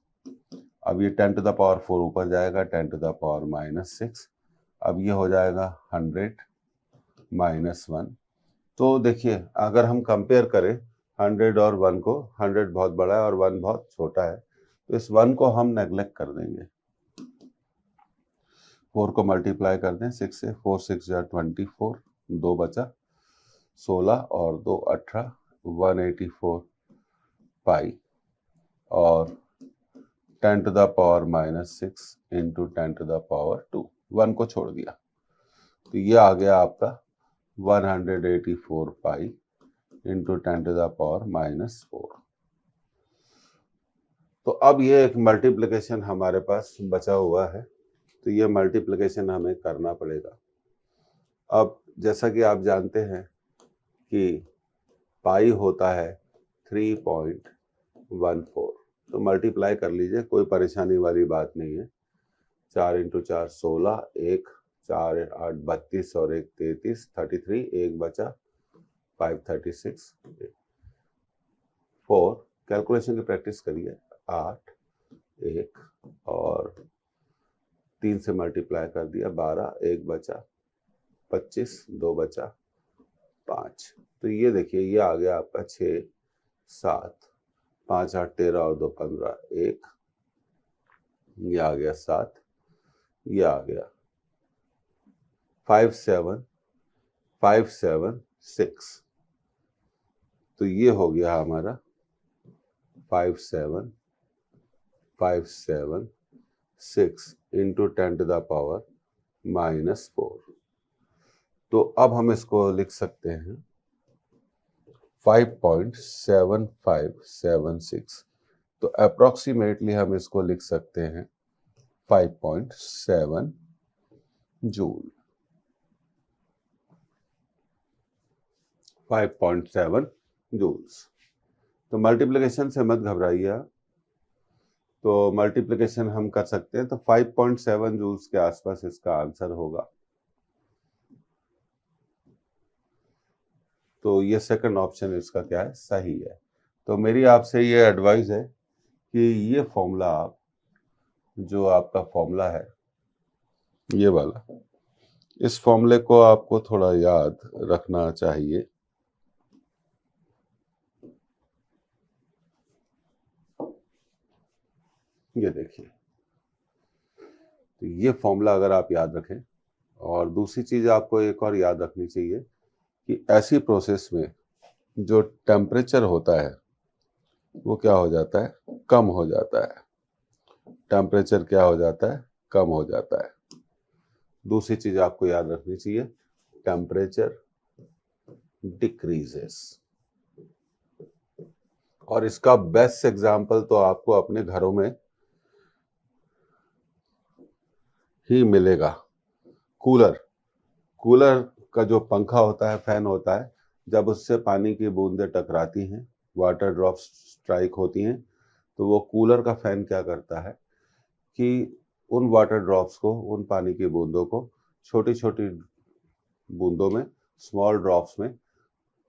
अब ये 10 टू द पावर 4 ऊपर जाएगा, 10 टू द पावर माइनस 6। अब ये हो जाएगा 100 माइनस 1। तो देखिए अगर हम कंपेयर करें 100 और 1 को, 100 बहुत बड़ा है और 1 बहुत छोटा है, तो इस 1 को हम नेग्लेक्ट कर देंगे। 4 को मल्टीप्लाई कर दें 6 से, 4 6 या 24, 2 बचा, 16 और 2 18, 184 पाई और 10 to the power minus 6 into 10 to the power 2, 1 को छोड़ दिया। तो ये आ गया आपका 184 pi into 10 to the power minus 4। तो अब ये एक मल्टीप्लिकेशन हमारे पास बचा हुआ है, तो ये मल्टीप्लिकेशन हमें करना पड़ेगा। अब जैसा कि आप जानते हैं कि पाई होता है 3.14, तो मल्टीप्लाई कर लीजिए, कोई परेशानी वाली बात नहीं है। 4 इंटू 4 16, 1 4 8 32 और 1 33, 33, 1 बचा 536। 4 कैलकुलेशन की प्रैक्टिस करिए, 8 1 और 3 से मल्टीप्लाई कर दिया 12, 1 बचा 25, 2 बचा 5। तो ये देखिए ये आ गया आपका 6 7, 5 8 13 और 2 15, 1, ये आ गया 7, ये आ गया 5 7 5 7 6। तो ये हो गया हमारा 5 7 5 7 6 into 10 to the power minus 4। तो अब हम इसको लिख सकते हैं 5.7576। तो अप्रोक्सीमेटली हम इसको लिख सकते हैं 5.7 जूल। 5.7 जूल्स। तो मल्टीप्लिकेशन से मत घबराइए, तो मल्टीप्लिकेशन हम कर सकते हैं। तो 5.7 जूल्स के आसपास इसका आंसर होगा। तो ये सेकंड ऑप्शन इसका क्या है, सही है। तो मेरी आपसे ये एडवाइस है कि ये फॉर्मूला आप, जो आपका फॉर्मूला है ये वाला, इस फॉर्मूले को आपको थोड़ा याद रखना चाहिए। ये देखिए तो ये फॉर्मूला अगर आप याद रखें, और दूसरी चीज़ आपको एक और याद रखनी चाहिए कि ऐसी प्रोसेस में जो टेम्परेचर होता है वो क्या हो जाता है, कम हो जाता है। टेम्परेचर क्या हो जाता है, कम हो जाता है। दूसरी चीज़ आपको याद रखनी चाहिए, टेम्परेचर डिक्रीजेस। और इसका बेस्ट एग्जाम्पल तो आपको अपने घरों में ही मिलेगा। कूलर, कूलर का जो पंखा होता है, फैन होता है, जब उससे पानी की बूंदें टकराती हैं, वाटर ड्रॉप्स स्ट्राइक होती हैं, तो वो कूलर का फैन क्या करता है कि उन वाटर ड्रॉप्स को, उन पानी की बूंदों को छोटी छोटी बूंदों में, स्मॉल ड्रॉप्स में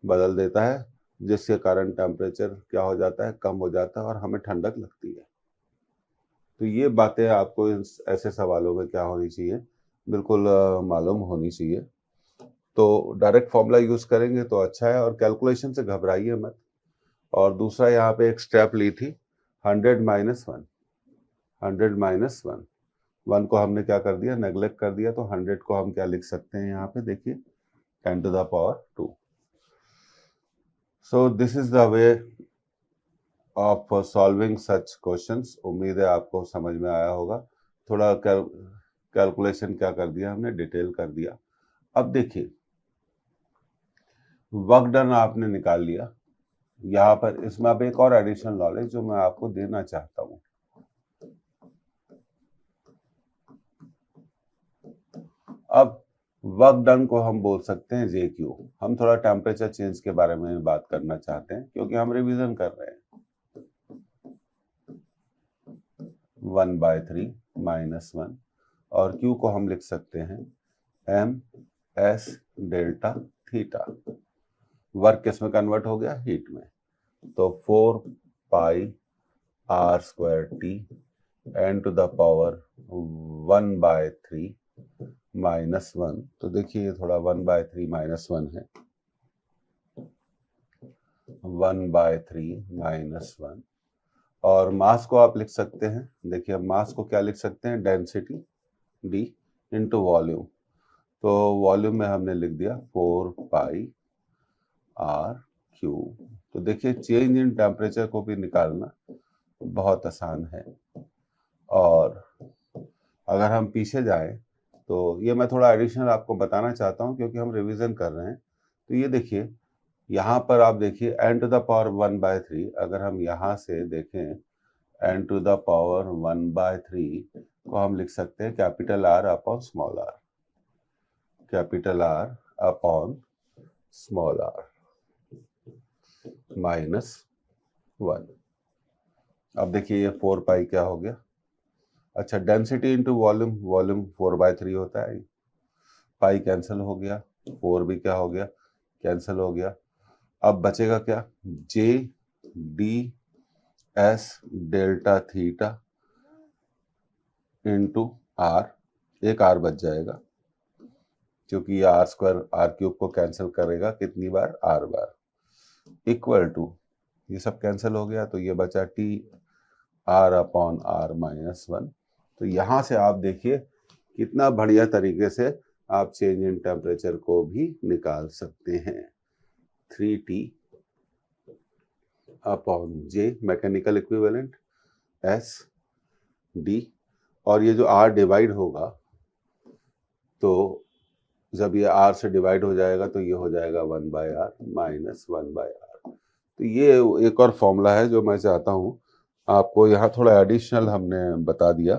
बदल देता है, जिसके कारण टेम्परेचर क्या हो जाता है, कम हो जाता है और हमें ठंडक लगती है। तो ये बातें आपको ऐसे सवालों में क्या होनी चाहिए, बिल्कुल मालूम होनी चाहिए। तो डायरेक्ट फॉर्मूला यूज करेंगे तो अच्छा है, और कैलकुलेशन से घबराइए मत। और दूसरा यहाँ पे एक स्टेप ली थी, 100 माइनस 1, 100 माइनस 1, 1 को हमने क्या कर दिया, नेग्लेक्ट कर दिया, तो 100 को हम क्या लिख सकते हैं यहाँ पे, देखिए 10 to the power 2। So this is the way of solving such questions. उम्मीद है आपको समझ में आया होगा। थोड़ा कैलकुलेशन क्या कर दिया हमने, डिटेल कर दिया। अब देखिए, वर्क डन आपने निकाल लिया। यहाँ पर इसमें अब एक और एडिशनल नॉलेज जो मैं आपको देना चाहता हूँ। अब वर्क डन को हम बोल सकते हैं जे क्यू। हम थोड़ा टेम्परेचर चेंज के बारे में बात करना चाहते हैं क्योंकि हम रिवीजन कर रहे हैं। 1/3 माइनस 1, और क्यू को हम लिख सकते हैं M S delta theta. Work किस में कन्वर्ट हो गया, हीट में। तो 4 pi R square T N to the power 1/3 minus 1। तो देखिए ये थोड़ा 1/3 माइनस 1 है, 1/3 माइनस 1। और मास को आप लिख सकते हैं, देखिए अब मास को क्या लिख सकते हैं, डेंसिटी डी इंटू वॉल्यूम। तो वॉल्यूम में हमने लिख दिया 4 पाई आर क्यू। तो देखिए चेंज इन टेम्परेचर को भी निकालना बहुत आसान है। और अगर हम पीछे जाएं तो ये मैं थोड़ा एडिशनल आपको बताना चाहता हूं क्योंकि हम रिवीजन कर रहे हैं। तो ये देखिए, यहाँ पर आप देखिए n टू द पावर 1/3, अगर हम यहाँ से देखें n टू द पावर 1/3 को हम लिख सकते हैं capital R upon small r, capital R upon small r minus 1। अब देखिए ये 4 पाई क्या हो गया, अच्छा डेंसिटी इंटू वॉल्यूम, वॉल्यूम 4/3 होता है, पाई कैंसिल हो गया, 4 भी क्या हो गया, कैंसिल हो गया। अब बचेगा क्या, J D S delta theta into R, एक आर बच जाएगा क्योंकि ये आर स्क्वायर आर क्यूब को कैंसिल करेगा कितनी बार, आर बार, इक्वल टू ये सब कैंसिल हो गया, तो ये बचा T R upon R minus 1। तो यहाँ से आप देखिए कितना बढ़िया तरीके से आप चेंज इन टेम्परेचर को भी निकाल सकते हैं। 3T अपॉन जे मैकेनिकल इक्विवेलेंट एस डी, और ये जो आर डिवाइड होगा, तो जब ये आर से डिवाइड हो जाएगा तो ये हो जाएगा 1/r माइनस 1/r। तो ये एक और फॉर्मूला है जो मैं चाहता हूँ आपको, यहाँ थोड़ा एडिशनल हमने बता दिया,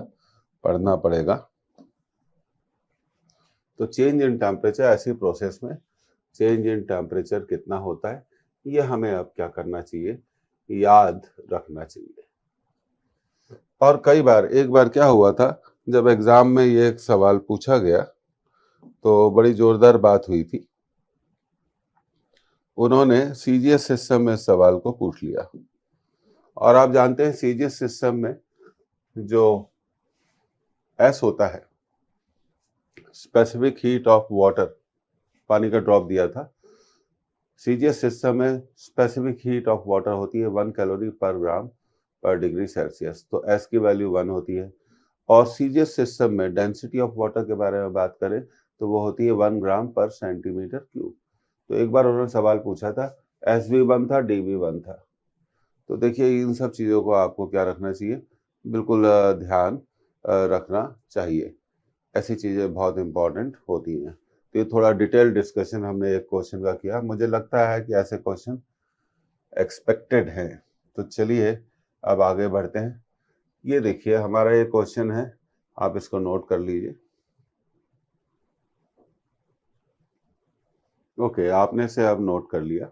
पढ़ना पड़ेगा। तो चेंज इन टेम्परेचर, ऐसी प्रोसेस में चेंज इन टेम्परेचर कितना होता है, ये हमें अब क्या करना चाहिए, याद रखना चाहिए। और कई बार, एक बार क्या हुआ था, जब एग्जाम में ये एक सवाल पूछा गया तो बड़ी जोरदार बात हुई थी। उन्होंने सीजीएस सिस्टम में इस सवाल को पूछ लिया, और आप जानते हैं सीजीएस सिस्टम में जो एस होता है, स्पेसिफिक हीट ऑफ वाटर, पानी का ड्रॉप दिया था, सीजीएस सिस्टम में स्पेसिफिक हीट ऑफ वाटर होती है 1 कैलोरी पर ग्राम पर डिग्री सेल्सियस। तो एस की वैल्यू 1 होती है, और सीजीएस सिस्टम में डेंसिटी ऑफ वाटर के बारे में बात करें तो वो होती है 1 ग्राम पर सेंटीमीटर क्यूब। तो एक बार उन्होंने सवाल पूछा था, एस भी 1 था, डी भी 1 था। तो देखिए इन सब चीज़ों को आपको क्या रखना चाहिए, बिल्कुल ध्यान रखना चाहिए। ऐसी चीज़ें बहुत इंपॉर्टेंट होती हैं। तो ये थोड़ा डिटेल डिस्कशन हमने एक क्वेश्चन का किया। मुझे लगता है कि ऐसे क्वेश्चन एक्सपेक्टेड हैं। तो चलिए अब आगे बढ़ते हैं। ये देखिए हमारा ये क्वेश्चन है, आप इसको नोट कर लीजिए। ओके, आपने से अब नोट कर लिया।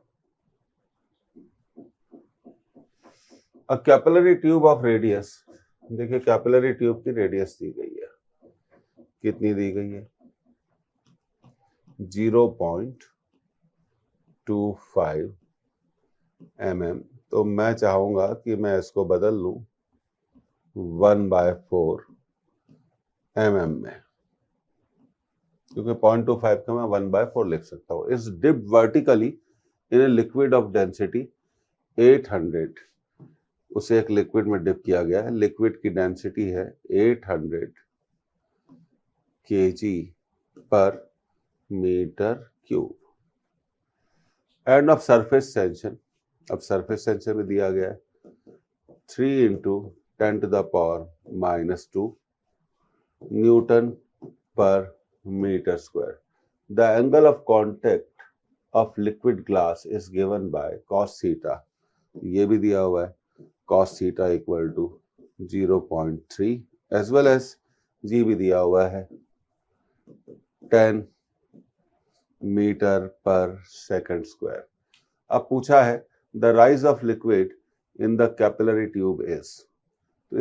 अ कैपिलरी ट्यूब ऑफ रेडियस, देखिए कैपिलरी ट्यूब की रेडियस दी गई है, कितनी दी गई है, 0.25 mm। तो मैं चाहूंगा कि मैं इसको बदल लूं 1/4 mm में, क्योंकि 0.25 का मैं 1/4 लिख सकता हूँ। Is dip vertically in a liquid of density 800, उसे एक लिक्विड में डिप किया गया है, लिक्विड की डेंसिटी है 800 kg per metre cube. And of surface tension, अब सरफेस टेंशन में दिया गया है 3 × 10⁻⁻2 newton per metre square. The angle of contact of liquid glass is given by cos theta, ये भी दिया हुआ है cos theta equal to 0.3, as well as G भी दिया हुआ है 10 मीटर पर सेकंड स्क्वायर। अब पूछा है the rise of liquid in the capillary tube is, तो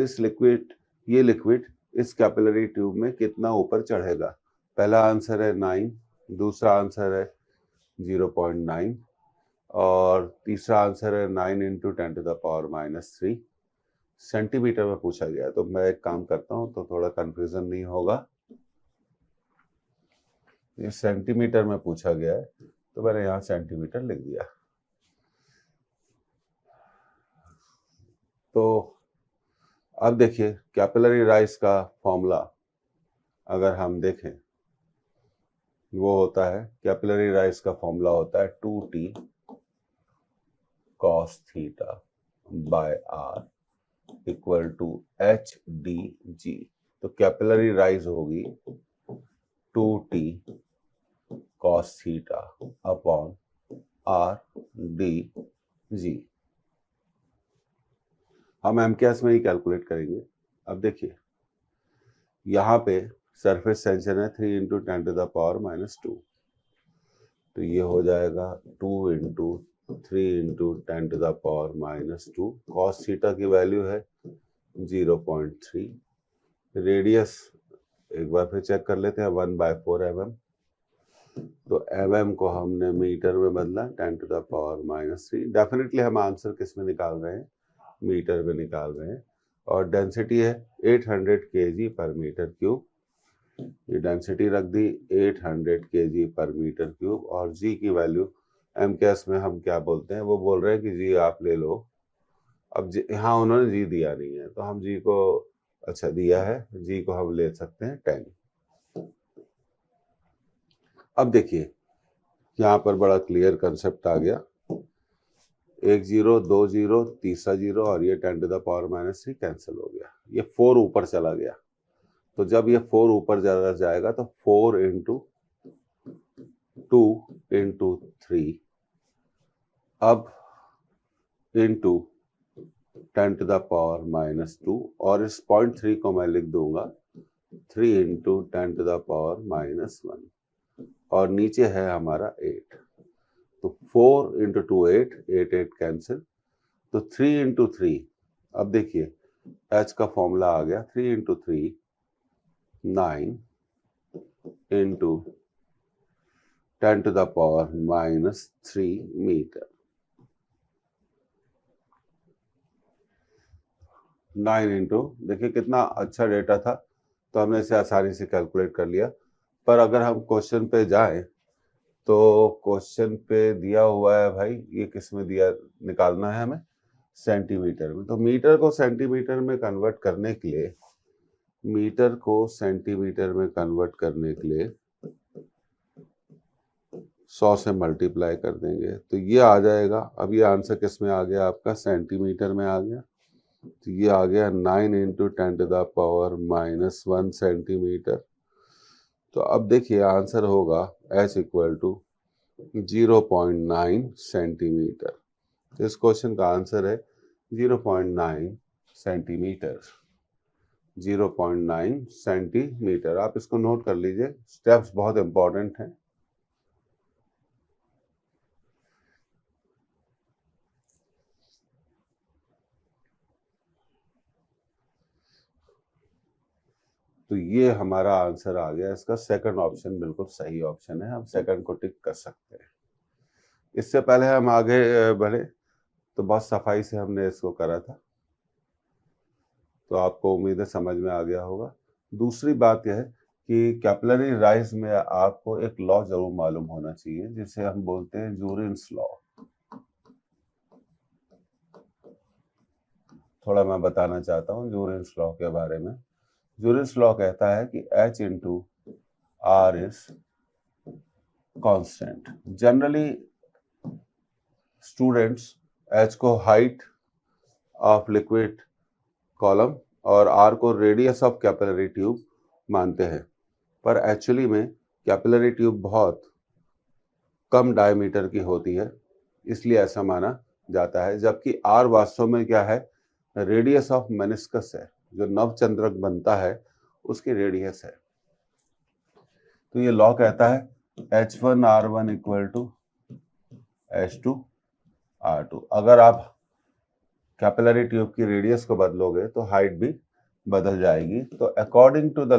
ये लिक्विड इस कैपिलरी ट्यूब में कितना ऊपर चढ़ेगा। पहला आंसर है 9, दूसरा आंसर है 0.9 और तीसरा आंसर है 9 × 10⁻³ सेंटीमीटर में पूछा गया। तो मैं एक काम करता हूं तो थोड़ा कंफ्यूजन नहीं होगा, ये सेंटीमीटर में पूछा गया है तो मैंने यहाँ सेंटीमीटर लिख दिया। तो अब देखिए कैपिलरी राइज का फॉर्मूला अगर हम देखें, वो होता है, कैपिलरी राइज का फॉर्मूला होता है 2t cos theta by r equal to HdG। तो कैपिलरी राइज होगी 2t cos theta upon RdG। हम एमकेएस में ही कैलकुलेट करेंगे। अब देखिए यहाँ पे सरफेस टेंशन है 3 × 10⁻⁻2, तो ये हो जाएगा 2 × 3 × 10⁻²। cos थीटा की वैल्यू है 0.3। रेडियस एक बार फिर चेक कर लेते हैं 1/4 mm। तो mm को हमने मीटर में बदला 10⁻³ डेफिनेटली हम आंसर किस में निकाल रहे हैं, मीटर में निकाल रहे हैं। और डेंसिटी है 800 kg पर मीटर क्यूब, ये डेंसिटी रख दी 800 kg पर मीटर क्यूब। और जी की वैल्यू एमकेएस में हम क्या बोलते हैं, वो बोल रहे हैं कि जी आप ले लो। अब यहाँ उन्होंने जी दिया नहीं है तो हम जी को, अच्छा दिया है, जी को हम ले सकते हैं 10। अब देखिए यहाँ पर बड़ा क्लियर कंसेप्ट आ गया, 1 0 2 0 तीसरा 0 और ये 10⁻³ कैंसिल हो गया, ये 4 ऊपर चला गया। तो जब ये 4 ऊपर ज़्यादा जाएगा तो 4 × 2 × 3 अब इंटू 10⁻², और इस 0.3 को मैं लिख दूंगा 3 × 10⁻⁻1 और नीचे है हमारा 8। तो 4 × 2 8, 8 8 कैंसिल, तो 3 × 3। अब देखिए h का फॉर्मूला आ गया 3 × 3 9 × 10⁻³ मीटर। 9 देखिए कितना अच्छा डेटा था, तो हमने इसे आसानी से कैलकुलेट कर लिया। पर अगर हम क्वेश्चन पे जाएं तो क्वेश्चन पे दिया हुआ है भाई, ये किस में दिया, निकालना है हमें सेंटीमीटर में। तो मीटर को सेंटीमीटर में कन्वर्ट करने के लिए मीटर को सेंटीमीटर में कन्वर्ट करने के लिए 100 से मल्टीप्लाई कर देंगे तो ये आ जाएगा। अब ये आंसर किस में आ गया आपका, सेंटीमीटर में आ गया। तो ये आ गया 9 × 10⁻⁻1 सेंटीमीटर। तो अब देखिए आंसर होगा H = 0.9 सेंटीमीटर। तो इस क्वेश्चन का आंसर है 0.9 सेंटीमीटर। 0.9 सेंटीमीटर। आप इसको नोट कर लीजिए, स्टेप्स बहुत इंपॉर्टेंट हैं। तो ये हमारा आंसर आ गया। इसका सेकंड ऑप्शन बिल्कुल सही ऑप्शन है, हम सेकंड को टिक कर सकते हैं। इससे पहले हम आगे बढ़े तो बहुत सफाई से हमने इसको करा था, तो आपको उम्मीद है समझ में आ गया होगा। दूसरी बात यह है कि कैपिलरी राइज में आपको एक लॉ जरूर मालूम होना चाहिए जिसे हम बोलते हैं जूरिन्स लॉ। थोड़ा मैं बताना चाहता हूँ जूरिन्स लॉ के बारे में। जूरिन्स लॉ कहता है कि H × R is constant. Generally students H को हाइट ऑफ लिक्विड कॉलम और R को रेडियस ऑफ कैपिलरी ट्यूब मानते हैं, पर एक्चुअली में कैपिलरी ट्यूब बहुत कम डायमीटर की होती है, इसलिए ऐसा माना जाता है। जबकि R वास्तव में क्या है, रेडियस ऑफ मेनिस्कस है, जो नवचंद्रक बनता है उसकी रेडियस है। तो ये लॉ कहता है H1R1 = H2R2। अगर आप कैपिलरी ट्यूब की रेडियस को बदलोगे तो हाइट भी बदल जाएगी। तो अकॉर्डिंग टू द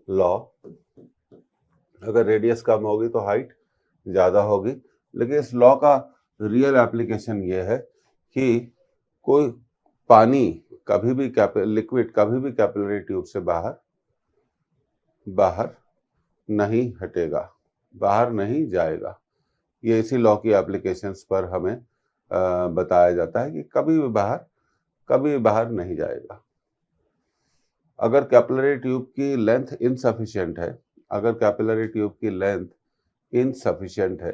लॉ, अगर रेडियस कम होगी तो हाइट ज्यादा होगी। लेकिन इस लॉ का रियल एप्लीकेशन ये है कि कोई पानी कभी भी लिक्विड कभी भी कैपिलरी ट्यूब से बाहर नहीं हटेगा, बाहर नहीं जाएगा। ये इसी लॉ की एप्लीकेशंस पर हमें बताया जाता है कि कभी भी बाहर नहीं जाएगा। अगर कैपिलरी ट्यूब की लेंथ इनसफिशिएंट है, अगर कैपिलरी ट्यूब की लेंथ इनसफिशिएंट है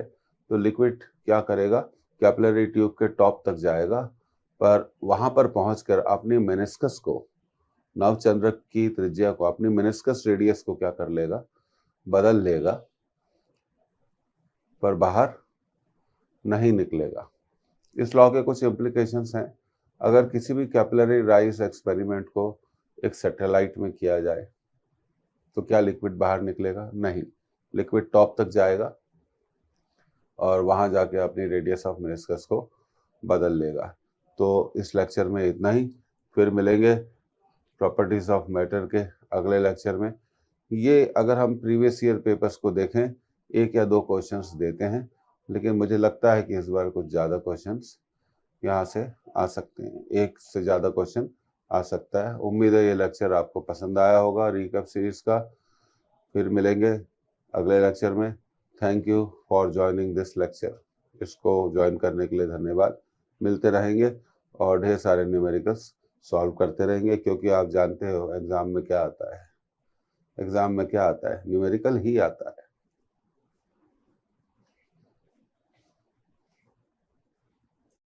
तो लिक्विड क्या करेगा, कैपिलरी ट्यूब के टॉप तक जाएगा, पर वहां पर पहुंचकर अपनी मेनिस्कस को, नवचंद्रक की त्रिज्या को, अपनी मेनिस्कस रेडियस को क्या कर लेगा, बदल लेगा, पर बाहर नहीं निकलेगा। इस लॉ के कुछ इम्प्लीकेशंस हैं। अगर किसी भी कैपिलरी राइज एक्सपेरिमेंट को एक सैटेलाइट में किया जाए तो क्या लिक्विड बाहर निकलेगा? नहीं, लिक्विड टॉप तक जाएगा और वहां जाके अपनी रेडियस ऑफ मेनिस्कस को बदल लेगा। तो इस लेक्चर में इतना ही, फिर मिलेंगे प्रॉपर्टीज ऑफ मैटर के अगले लेक्चर में। ये अगर हम प्रीवियस ईयर पेपर्स को देखें, 1 या 2 क्वेश्चंस देते हैं, लेकिन मुझे लगता है कि इस बार कुछ ज़्यादा क्वेश्चंस यहाँ से आ सकते हैं, 1 से ज़्यादा क्वेश्चन आ सकता है। उम्मीद है ये लेक्चर आपको पसंद आया होगा रिकैप सीरीज का। फिर मिलेंगे अगले लेक्चर में। Thank you for joining this lecture. इसको ज्वाइन करने के लिए धन्यवाद। मिलते रहेंगे और ढेर सारे न्यूमेरिकल्स सॉल्व करते रहेंगे, क्योंकि आप जानते हो एग्ज़ाम में क्या आता है, एग्ज़ाम में क्या आता है, न्यूमेरिकल ही आता है।